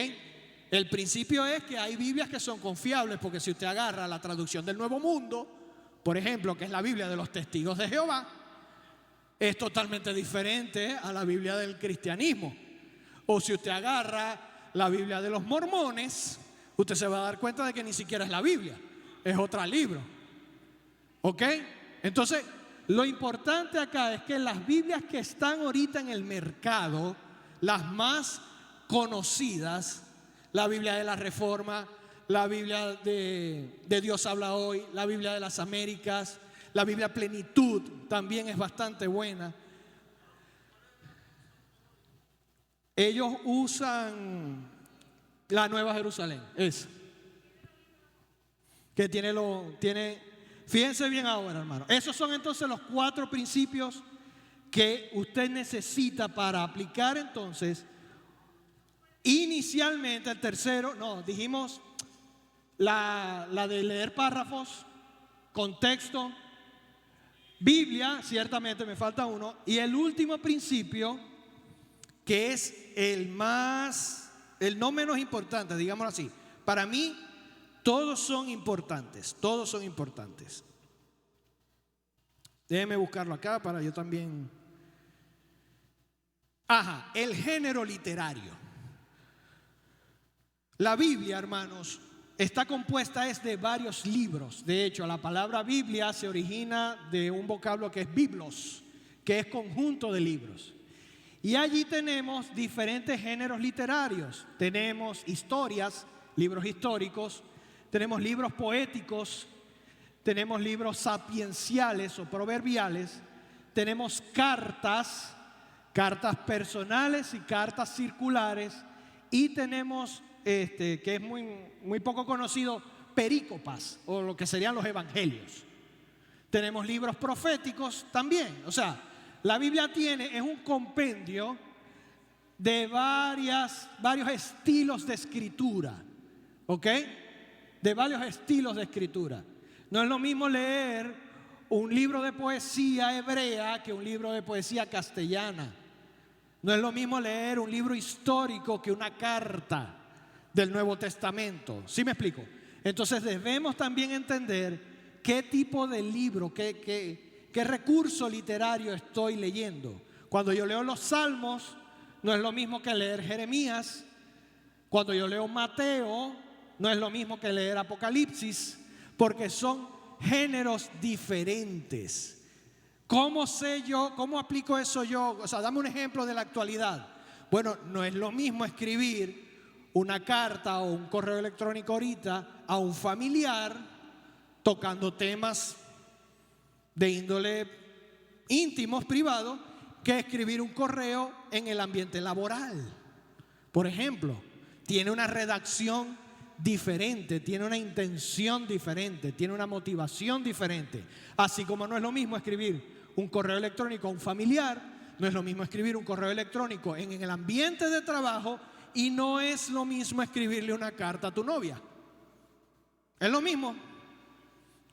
El principio es que hay Biblias que son confiables, porque si usted agarra la traducción del Nuevo Mundo, por ejemplo, que es la Biblia de los Testigos de Jehová, es totalmente diferente a la Biblia del cristianismo. O si usted agarra la Biblia de los mormones, usted se va a dar cuenta de que ni siquiera es la Biblia, es otro libro. ¿Ok? Entonces, lo importante acá es que las Biblias que están ahorita en el mercado, las más conocidas, la Biblia de la Reforma, la Biblia de Dios habla hoy, la Biblia de las Américas, la Biblia Plenitud también es bastante buena. Ellos usan la Nueva Jerusalén, esa, que tiene, fíjense bien ahora, hermano. Esos son entonces los 4 principios que usted necesita para aplicar entonces. Inicialmente, el tercero, no, dijimos la de leer párrafos, contexto, Biblia, ciertamente me falta uno, y el último principio, que es el no menos importante, digámoslo así. Para mí, todos son importantes, todos son importantes. Déjeme buscarlo acá para yo también. El género literario. La Biblia, hermanos, está compuesta de varios libros. De hecho, la palabra Biblia se origina de un vocablo que es biblos, que es conjunto de libros. Y allí tenemos diferentes géneros literarios. Tenemos historias, libros históricos, tenemos libros poéticos, tenemos libros sapienciales o proverbiales, tenemos cartas personales y cartas circulares, y tenemos que es muy poco conocido, perícopas, o lo que serían los evangelios. Tenemos libros proféticos también. O sea, la Biblia es un compendio de varios estilos de escritura. ¿Ok? De varios estilos de escritura. No es lo mismo leer un libro de poesía hebrea que un libro de poesía castellana. No es lo mismo leer un libro histórico que una carta del Nuevo Testamento. ¿Sí me explico? Entonces debemos también entender qué tipo de libro, qué recurso literario estoy leyendo. Cuando yo leo los Salmos, no es lo mismo que leer Jeremías. Cuando yo leo Mateo, no es lo mismo que leer Apocalipsis, porque son géneros diferentes. ¿Cómo sé yo? ¿Cómo aplico eso yo? O sea, dame un ejemplo de la actualidad. Bueno, no es lo mismo escribir una carta o un correo electrónico ahorita a un familiar tocando temas de índole íntimos, privados, que escribir un correo en el ambiente laboral. Por ejemplo, tiene una redacción diferente, tiene una intención diferente, tiene una motivación diferente. Así como no es lo mismo escribir un correo electrónico a un familiar, no es lo mismo escribir un correo electrónico en el ambiente de trabajo, y no es lo mismo escribirle una carta a tu novia. ¿Es lo mismo?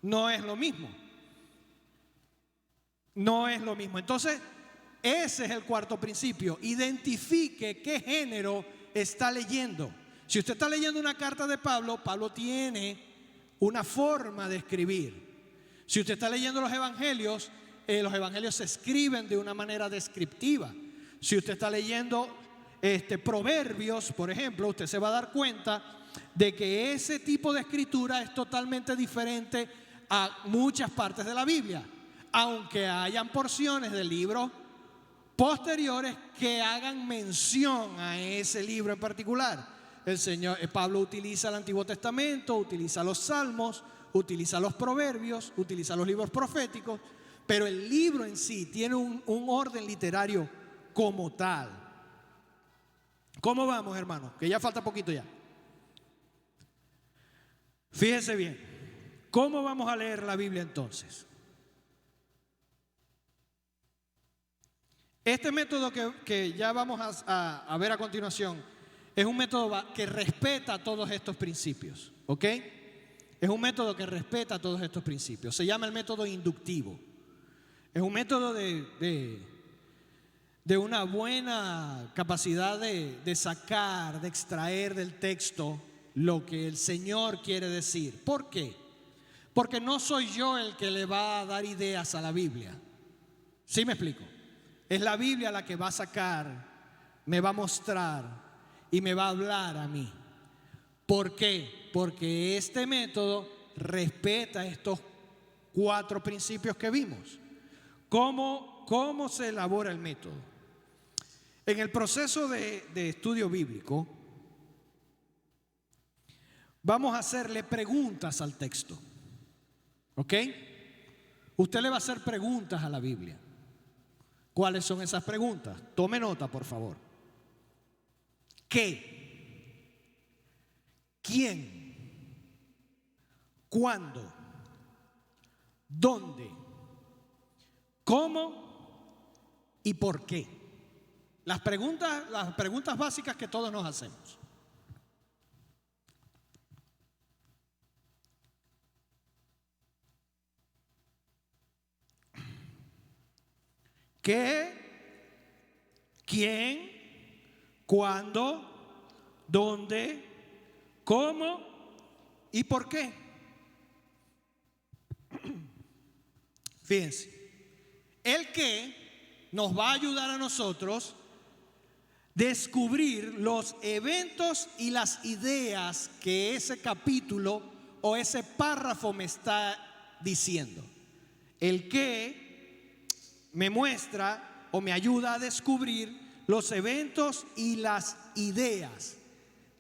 No es lo mismo. No es lo mismo. Entonces, ese es el cuarto principio. Identifique qué género está leyendo. Si usted está leyendo una carta de Pablo, Pablo tiene una forma de escribir. Si usted está leyendo los evangelios se escriben de una manera descriptiva. Si usted está leyendo Proverbios, por ejemplo, usted se va a dar cuenta de que ese tipo de escritura es totalmente diferente a muchas partes de la Biblia, aunque hayan porciones del libro posteriores que hagan mención a ese libro en particular. Pablo utiliza el Antiguo Testamento, utiliza los Salmos, utiliza los Proverbios, utiliza los libros proféticos, pero el libro en sí tiene un orden literario como tal. ¿Cómo vamos, hermanos? Que ya falta poquito ya. Fíjense bien, ¿cómo vamos a leer la Biblia entonces? Este método que ya vamos a ver a continuación es un método que respeta todos estos principios, ¿ok? Es un método que respeta todos estos principios. Se llama el método inductivo. Es un método de una buena capacidad de sacar, de extraer del texto lo que el Señor quiere decir. ¿Por qué? Porque no soy yo el que le va a dar ideas a la Biblia. ¿Sí me explico? Es la Biblia la que va a sacar, me va a mostrar y me va a hablar a mí. ¿Por qué? Porque este método respeta estos 4 principios que vimos. ¿Cómo se elabora el método? En el proceso de estudio bíblico, vamos a hacerle preguntas al texto. ¿Ok? Usted le va a hacer preguntas a la Biblia. ¿Cuáles son esas preguntas? Tome nota, por favor. ¿Qué? ¿Quién? ¿Cuándo? ¿Dónde? ¿Cómo? ¿Y por qué? Las preguntas básicas que todos nos hacemos. ¿Qué? ¿Quién? ¿Cuándo? ¿Dónde? ¿Cómo? ¿Y por qué? Fíjense, el qué nos va a ayudar a nosotros descubrir los eventos y las ideas que ese capítulo o ese párrafo me está diciendo. El qué me muestra o me ayuda a descubrir los eventos y las ideas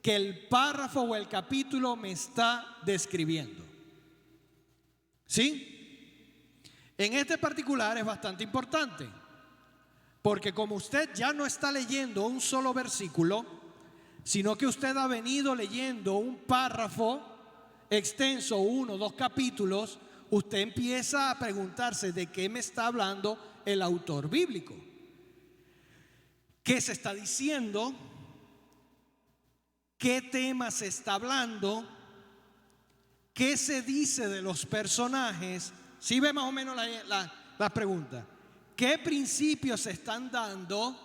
que el párrafo o el capítulo me está describiendo. ¿Sí? En este particular es bastante importante, porque como usted ya no está leyendo un solo versículo, sino que usted ha venido leyendo un párrafo extenso, 1 o 2 capítulos, usted empieza a preguntarse de qué me está hablando el autor bíblico. ¿Qué se está diciendo? ¿Qué tema se está hablando? ¿Qué se dice de los personajes? ¿Sí ve más o menos la pregunta? ¿Qué principios se están dando?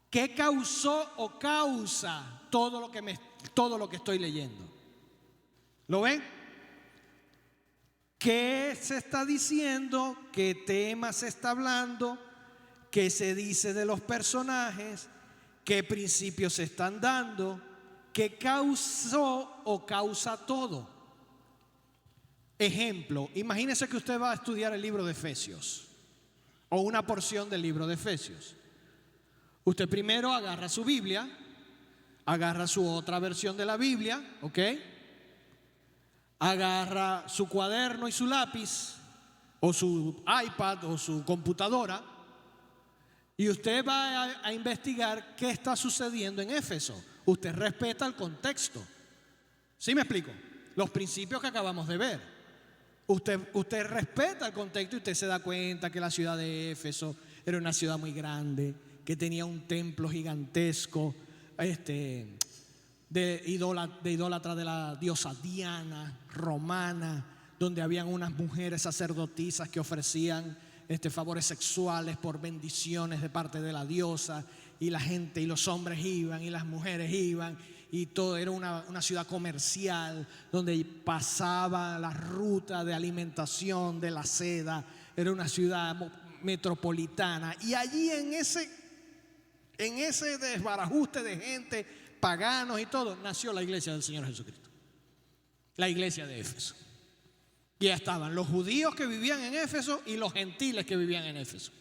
¿Qué causó o causa todo lo que estoy leyendo? ¿Lo ven? ¿Qué se está diciendo? ¿Qué tema se está hablando? ¿Qué se dice de los personajes? ¿Qué principios se están dando? ¿Qué causó o causa todo? Ejemplo, imagínese que usted va a estudiar el libro de Efesios o una porción del libro de Efesios. Usted primero agarra su Biblia, agarra su otra versión de la Biblia, ¿ok? agarra su cuaderno y su lápiz, o su iPad o su computadora, y usted va a investigar qué está sucediendo en Éfeso. Usted respeta el contexto. ¿Sí me explico? Los principios que acabamos de ver. Usted respeta el contexto y usted se da cuenta que la ciudad de Éfeso era una ciudad muy grande, que tenía un templo gigantesco, de idólatra de la diosa Diana romana, donde habían unas mujeres sacerdotisas que ofrecían favores sexuales por bendiciones de parte de la diosa, y la gente y los hombres iban y las mujeres iban, y todo era una ciudad comercial donde pasaba la ruta de alimentación de la seda. Era una ciudad metropolitana, y allí en ese desbarajuste de gente, paganos y todo, nació la iglesia del Señor Jesucristo, la iglesia de Éfeso. Y estaban los judíos que vivían en Éfeso y los gentiles que vivían en Éfeso.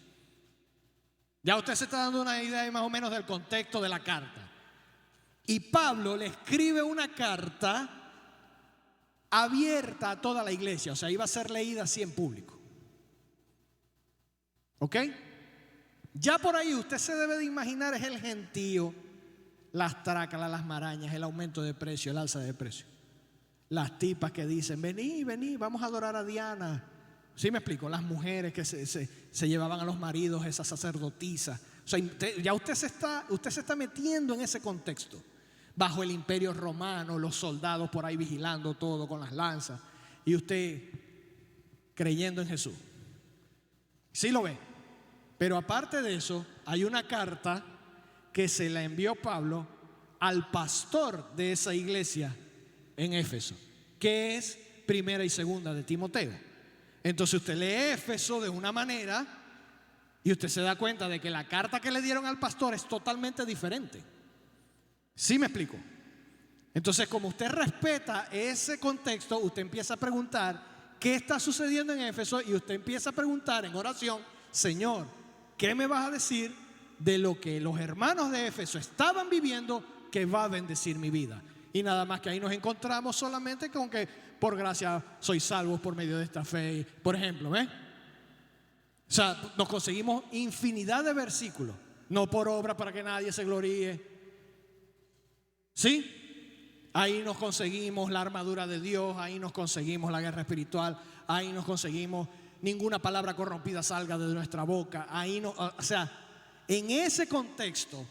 Ya usted se está dando una idea más o menos del contexto de la carta. Y Pablo le escribe una carta abierta a toda la iglesia, o sea, iba a ser leída así en público. ¿Ok? Ya por ahí usted se debe de imaginar es el gentío, las trácalas, las marañas, el aumento de precio, el alza de precio. Las tipas que dicen, vení, vamos a adorar a Diana. ¿Sí me explico? Las mujeres que se llevaban a los maridos, esas sacerdotisas. O sea, ya usted se está metiendo en ese contexto. Bajo el imperio romano, los soldados por ahí vigilando todo con las lanzas, y usted creyendo en Jesús. ¿Sí lo ve? Pero aparte de eso, hay una carta que se la envió Pablo al pastor de esa iglesia en Éfeso, que es primera y segunda de Timoteo. Entonces usted lee Éfeso de una manera y usted se da cuenta de que la carta que le dieron al pastor es totalmente diferente. ¿Sí me explico? Entonces, como usted respeta ese contexto, usted empieza a preguntar qué está sucediendo en Éfeso, y usted empieza a preguntar en oración: Señor, ¿qué me vas a decir de lo que los hermanos de Éfeso estaban viviendo que va a bendecir mi vida? Y nada más que ahí nos encontramos solamente con que por gracia sois salvos por medio de esta fe, por ejemplo, ¿ves? O sea, nos conseguimos infinidad de versículos. No por obra para que nadie se gloríe. ¿Sí? Ahí nos conseguimos la armadura de Dios, ahí nos conseguimos la guerra espiritual, ahí nos conseguimos ninguna palabra corrompida salga de nuestra boca. Ahí no, o sea, en ese contexto,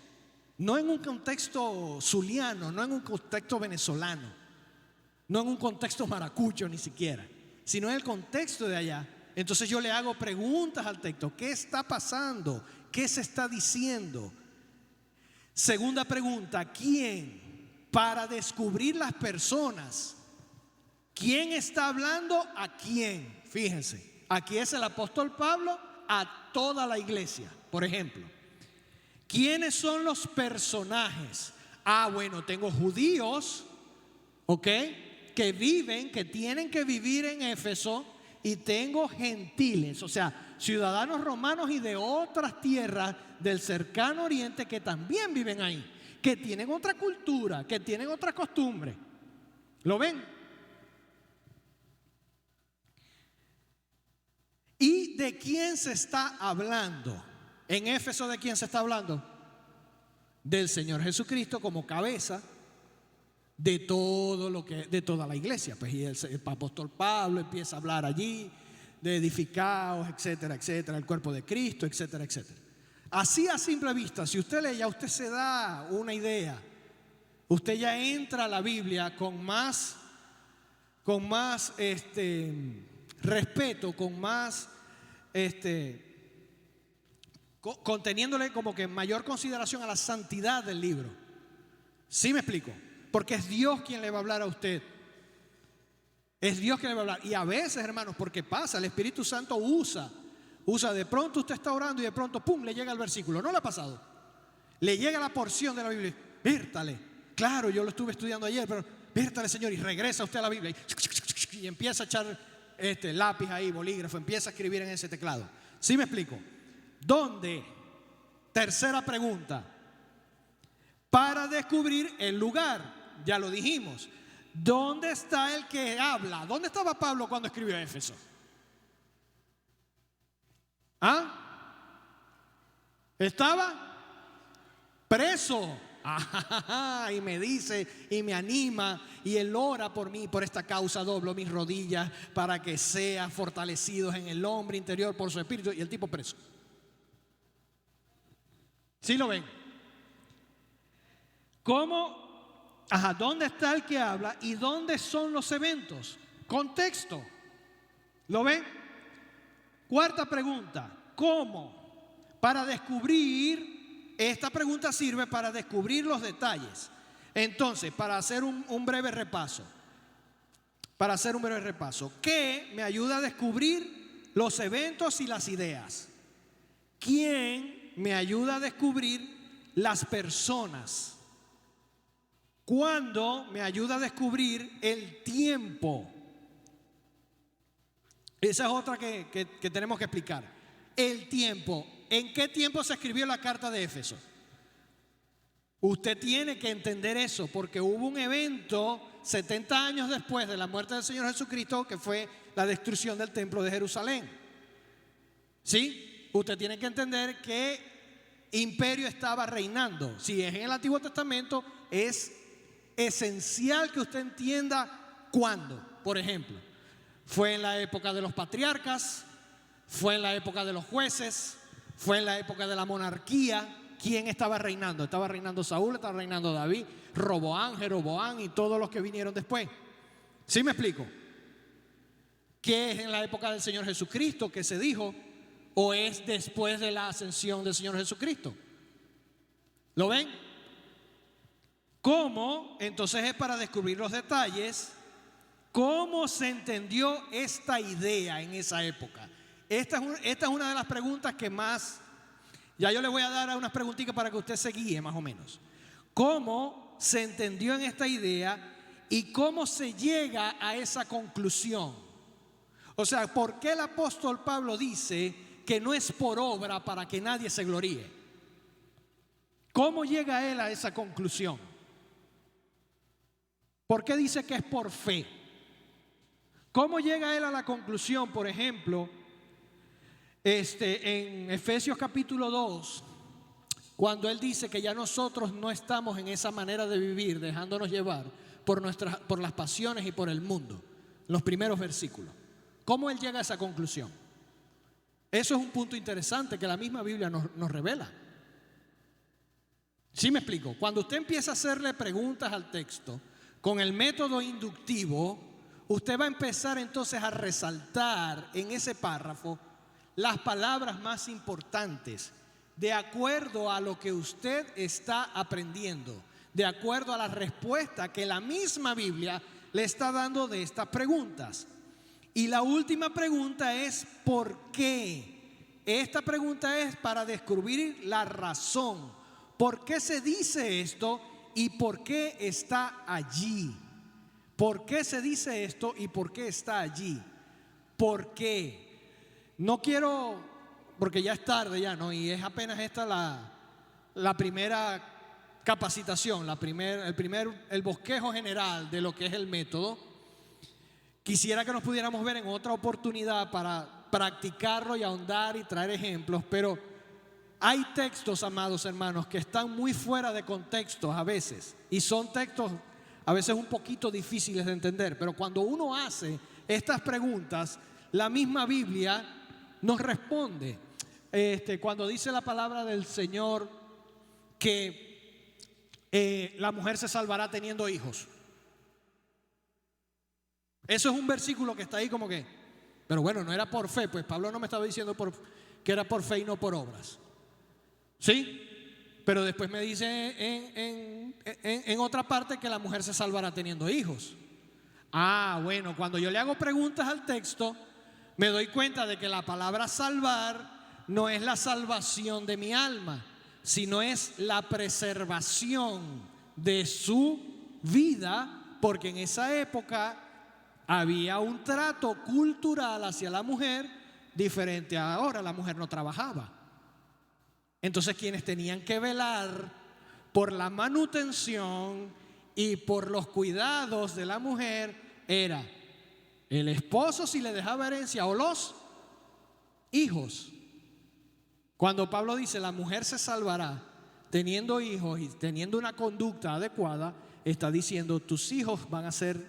no en un contexto zuliano, no en un contexto venezolano, no en un contexto maracucho ni siquiera, sino en el contexto de allá. Entonces yo le hago preguntas al texto: ¿qué está pasando? ¿Qué se está diciendo? Segunda pregunta: ¿quién? Para descubrir las personas. ¿Quién está hablando a quién? Fíjense, aquí es el apóstol Pablo a toda la iglesia. Por ejemplo, ¿quiénes son los personajes? Bueno, tengo judíos, ¿ok?, que tienen que vivir en Éfeso, y tengo gentiles, o sea, ciudadanos romanos y de otras tierras del cercano oriente que también viven ahí, que tienen otra cultura, que tienen otra costumbre. ¿Lo ven? ¿Y de quién se está hablando? En Éfeso, ¿de quién se está hablando? Del Señor Jesucristo como cabeza de toda la iglesia. Pues, y el apóstol Pablo empieza a hablar allí de edificados, etcétera, etcétera, el cuerpo de Cristo, etcétera, etcétera. Así a simple vista, si usted lee, ya usted se da una idea. Usted ya entra a la Biblia con más respeto, con más conteniéndole como que mayor consideración a la santidad del libro. ¿Sí me explico? Porque es Dios quien le va a hablar a usted. Es Dios quien le va a hablar. Y a veces, hermanos, porque pasa, el Espíritu Santo usa de pronto usted está orando y de pronto, pum, le llega el versículo. ¿No le ha pasado? Le llega la porción de la Biblia. Vértale. Claro, yo lo estuve estudiando ayer, pero vértale, Señor, y regresa usted a la Biblia y empieza a echar lápiz ahí, bolígrafo, empieza a escribir en ese teclado. ¿Sí me explico? ¿Dónde? Tercera pregunta. Para descubrir el lugar. Ya lo dijimos. ¿dónde está el que habla? ¿Dónde estaba Pablo cuando escribió Éfeso? ¿Ah? ¿Estaba preso? Y me dice y me anima y él ora por mí, por esta causa doblo mis rodillas para que sean fortalecidos en el hombre interior por su espíritu, y el tipo preso. ¿Sí lo ven? ¿Cómo? ¿Dónde está el que habla y dónde son los eventos? Contexto. ¿Lo ven? Cuarta pregunta, ¿cómo? Para descubrir. Esta pregunta sirve para descubrir los detalles. Entonces, para hacer un breve repaso. ¿Qué me ayuda a descubrir los eventos y las ideas? ¿Quién me ayuda a descubrir las personas? ¿Cuándo me ayuda a descubrir el tiempo? Esa es otra que tenemos que explicar. El tiempo. ¿En qué tiempo se escribió la carta de Éfeso? Usted tiene que entender eso, porque hubo un evento 70 años después de la muerte del Señor Jesucristo, que fue la destrucción del templo de Jerusalén. ¿Sí? Usted tiene que entender qué imperio estaba reinando. Si es en el Antiguo Testamento, es esencial que usted entienda cuándo. Por ejemplo, fue en la época de los patriarcas, fue en la época de los jueces, fue en la época de la monarquía. ¿Quién estaba reinando? Estaba reinando Saúl, estaba reinando David, Roboán, Jeroboán y todos los que vinieron después. ¿Sí me explico? ¿Qué es en la época del Señor Jesucristo que se dijo? ¿O es después de la ascensión del Señor Jesucristo? ¿Lo ven? ¿Cómo? Entonces es para descubrir los detalles. ¿Cómo se entendió esta idea en esa época? Esta es una de las preguntas que más, ya yo le voy a dar unas preguntitas para que usted se guíe más o menos. ¿Cómo se entendió en esta idea y cómo se llega a esa conclusión? O sea, ¿por qué el apóstol Pablo dice que no es por obra para que nadie se gloríe? ¿Cómo llega él a esa conclusión? ¿Por qué dice que es por fe? ¿Cómo llega él a la conclusión, por ejemplo, en Efesios capítulo 2, cuando él dice que ya nosotros no estamos en esa manera de vivir, dejándonos llevar por las pasiones y por el mundo? Los primeros versículos. ¿Cómo él llega a esa conclusión? Eso es un punto interesante que la misma Biblia nos revela. ¿Sí me explico? Cuando usted empieza a hacerle preguntas al texto con el método inductivo, usted va a empezar entonces a resaltar en ese párrafo las palabras más importantes de acuerdo a lo que usted está aprendiendo, de acuerdo a la respuesta que la misma Biblia le está dando de estas preguntas. Y la última pregunta es ¿por qué? Esta pregunta es para descubrir la razón. ¿Por qué se dice esto y por qué está allí? ¿Por qué se dice esto y por qué está allí? ¿Por qué? No quiero, porque ya es tarde ya, ¿no? Y es apenas esta la primera capacitación, el bosquejo general de lo que es el método. Quisiera que nos pudiéramos ver en otra oportunidad para practicarlo y ahondar y traer ejemplos, pero hay textos, amados hermanos, que están muy fuera de contexto a veces, y son textos a veces un poquito difíciles de entender, pero cuando uno hace estas preguntas, la misma Biblia nos responde. Cuando dice la palabra del Señor que la mujer se salvará teniendo hijos, eso es un versículo que está ahí como que, pero bueno, no era por fe, pues Pablo no me estaba diciendo que era por fe y no por obras. ¿Sí? Pero después me dice en otra parte que la mujer se salvará teniendo hijos. Bueno, cuando yo le hago preguntas al texto, me doy cuenta de que la palabra salvar no es la salvación de mi alma, sino es la preservación de su vida, porque en esa época había un trato cultural hacia la mujer diferente a ahora. La mujer no trabajaba. Entonces quienes tenían que velar por la manutención Y por los cuidados de la mujer era el esposo si le dejaba herencia o los hijos. Cuando Pablo dice la mujer se salvará teniendo hijos y teniendo una conducta adecuada, está diciendo tus hijos van a ser,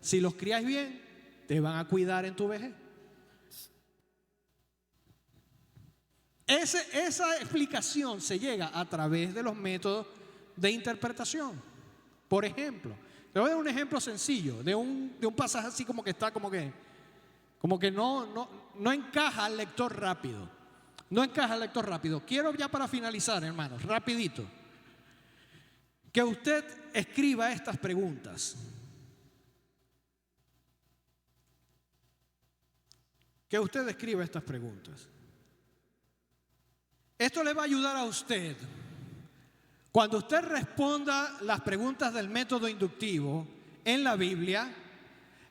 si los crías bien, te van a cuidar en tu vejez. Esa explicación se llega a través de los métodos de interpretación. Por ejemplo, te voy a dar un ejemplo sencillo de un pasaje así como que está como que no encaja al lector rápido. No encaja al lector rápido. Quiero ya para finalizar, hermanos, rapidito, que usted escriba estas preguntas. Que usted escriba estas preguntas. Esto le va a ayudar a usted. Cuando usted responda las preguntas del método inductivo en la Biblia,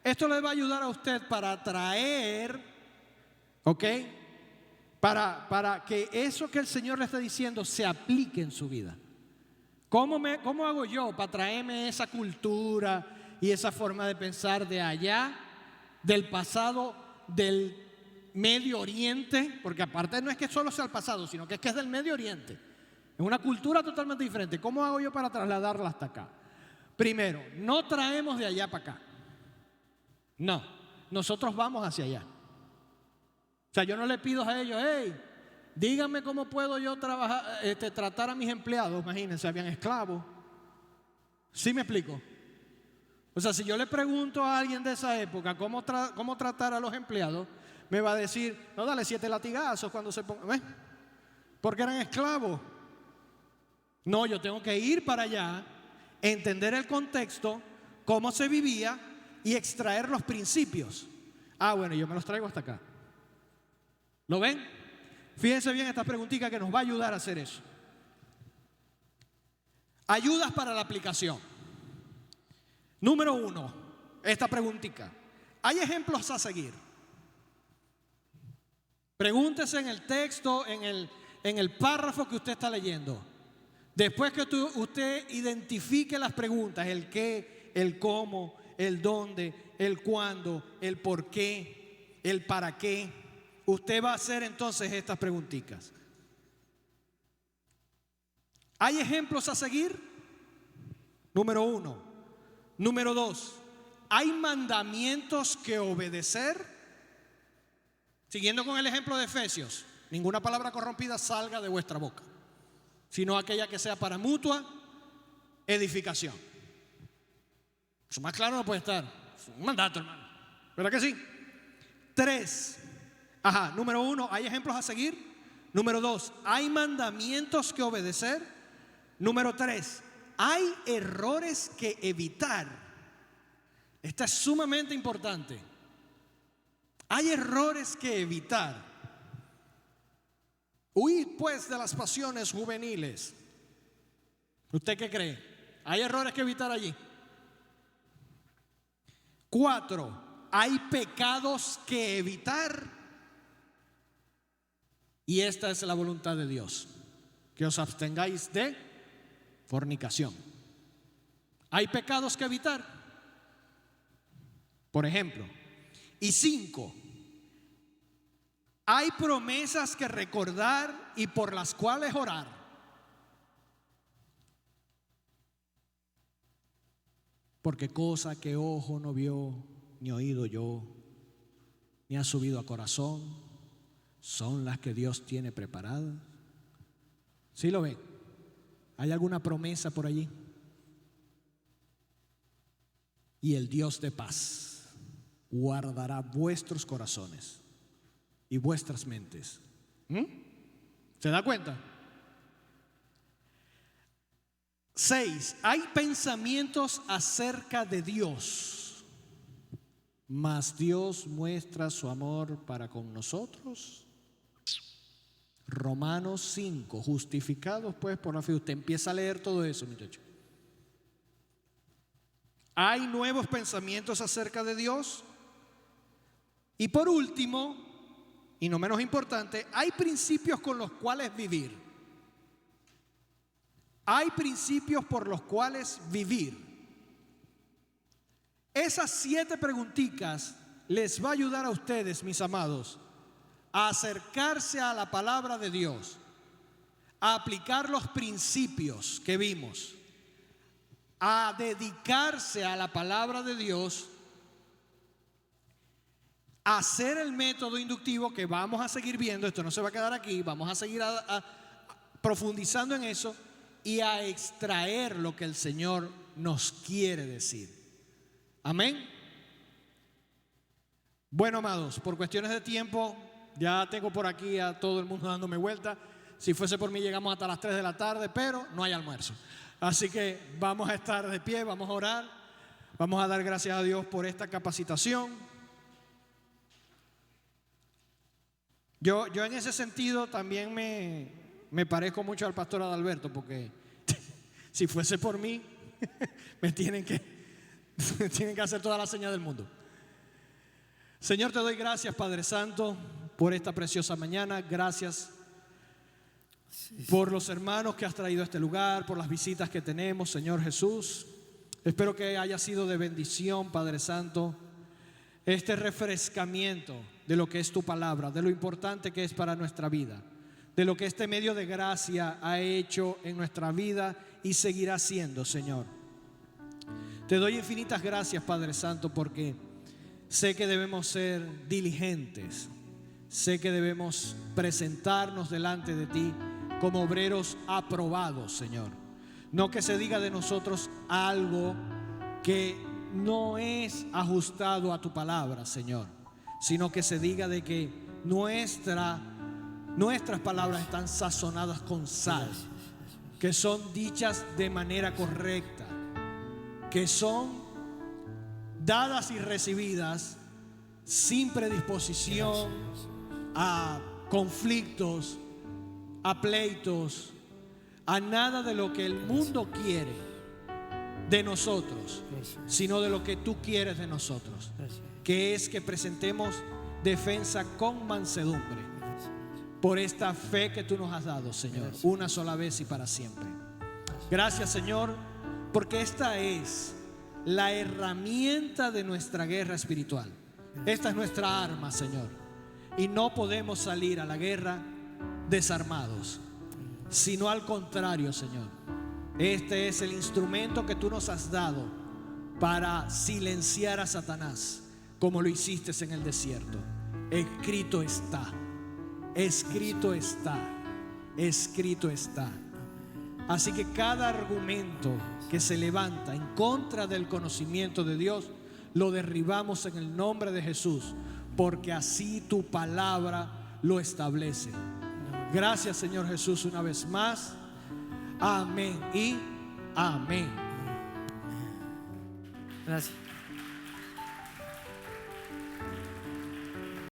esto le va a ayudar a usted para atraer, ¿ok? Para que eso que el Señor le está diciendo se aplique en su vida. ¿Cómo hago yo para traerme esa cultura y esa forma de pensar de allá, del pasado, del Medio Oriente? Porque aparte no es que solo sea el pasado, sino que es del Medio Oriente. Es una cultura totalmente diferente. ¿Cómo hago yo para trasladarla hasta acá? Primero, no traemos de allá para acá. No, nosotros vamos hacia allá. O sea, yo no le pido a ellos, hey, díganme cómo puedo yo tratar a mis empleados. Imagínense, habían esclavos. ¿Sí me explico? O sea, si yo le pregunto a alguien de esa época cómo tratar a los empleados, me va a decir, no, dale 7 latigazos cuando se ponga. ¿Ves? Porque eran esclavos. No, yo tengo que ir para allá, entender el contexto, cómo se vivía y extraer los principios. Ah, bueno, yo me los traigo hasta acá. ¿Lo ven? Fíjense bien esta preguntita que nos va a ayudar a hacer eso. Ayudas para la aplicación. Número 1, esta preguntita. ¿Hay ejemplos a seguir? Pregúntese en el texto, en el párrafo que usted está leyendo. Después que usted identifique las preguntas, el qué, el cómo, el dónde, el cuándo, el por qué, el para qué, usted va a hacer entonces estas preguntitas. ¿Hay ejemplos a seguir? Número 1. Número 2. ¿Hay mandamientos que obedecer? Siguiendo con el ejemplo de Efesios, ninguna palabra corrompida salga de vuestra boca, sino aquella que sea para mutua edificación. Eso más claro no puede estar. Es un mandato, hermano. ¿Verdad que sí? 3. Número 1, ¿hay ejemplos a seguir? Número 2, ¿hay mandamientos que obedecer? Número 3, ¿hay errores que evitar? Esta es sumamente importante. Hay errores que evitar. Huid pues de las pasiones juveniles. ¿Usted qué cree? ¿Hay errores que evitar allí? 4, ¿hay pecados que evitar? Y esta es la voluntad de Dios, que os abstengáis de fornicación. ¿Hay pecados que evitar? Por ejemplo. Y 5, hay promesas que recordar y por las cuales orar. Porque cosa que ojo no vio, ni oído yo, ni ha subido a corazón, son las que Dios tiene preparadas. ¿Sí lo ven? ¿Hay alguna promesa por allí? Y el Dios de paz guardará vuestros corazones y vuestras mentes. ¿Se da cuenta? 6, hay pensamientos acerca de Dios, mas Dios muestra su amor para con nosotros. Romanos 5, justificados pues por la fe. Usted empieza a leer todo eso, muchacho. Hay nuevos pensamientos acerca de Dios. Y por último, y no menos importante, hay principios con los cuales vivir. Hay principios por los cuales vivir. esas 7 preguntitas les va a ayudar a ustedes, mis amados, a acercarse a la palabra de Dios, a aplicar los principios que vimos, a dedicarse a la palabra de Dios, a hacer el método inductivo que vamos a seguir viendo. Esto no se va a quedar aquí, vamos a seguir profundizando en eso y a extraer lo que el Señor nos quiere decir. Amén. Bueno, amados, por cuestiones de tiempo, ya tengo por aquí a todo el mundo dándome vuelta. Si fuese por mí llegamos hasta las 3 de la tarde, pero no hay almuerzo. Así que vamos a estar de pie, vamos a orar, vamos a dar gracias a Dios por esta capacitación. Yo en ese sentido también me parezco mucho al pastor Adalberto, porque si fuese por mí, me tienen que hacer toda la señal del mundo. Señor, te doy gracias, Padre Santo, por esta preciosa mañana. Gracias por los hermanos que has traído a este lugar, por las visitas que tenemos, Señor Jesús. Espero que haya sido de bendición, Padre Santo, este refrescamiento de lo que es tu palabra, de lo importante que es para nuestra vida, de lo que este medio de gracia ha hecho en nuestra vida y seguirá haciendo, Señor. Te doy infinitas gracias, Padre Santo, porque sé que debemos ser diligentes, sé que debemos presentarnos delante de ti como obreros aprobados, Señor. No que se diga de nosotros algo que no es ajustado a tu palabra, Señor, sino que se diga de que nuestras palabras están sazonadas con sal, que son dichas de manera correcta, que son dadas y recibidas sin predisposición a conflictos, a pleitos, a nada de lo que el mundo quiere de nosotros, sino de lo que tú quieres de nosotros, que es que presentemos defensa con mansedumbre por esta fe que tú nos has dado, Señor, una sola vez y para siempre. Gracias, Señor, porque esta es la herramienta de nuestra guerra espiritual. Esta es nuestra arma, Señor, y no podemos salir a la guerra desarmados, sino al contrario, Señor. Este es el instrumento que tú nos has dado para silenciar a Satanás, como lo hiciste en el desierto. Escrito está, escrito está, escrito está. Así que cada argumento que se levanta en contra del conocimiento de Dios, lo derribamos en el nombre de Jesús, porque así tu palabra lo establece. Gracias, Señor Jesús, una vez más. Amén y amén. Gracias.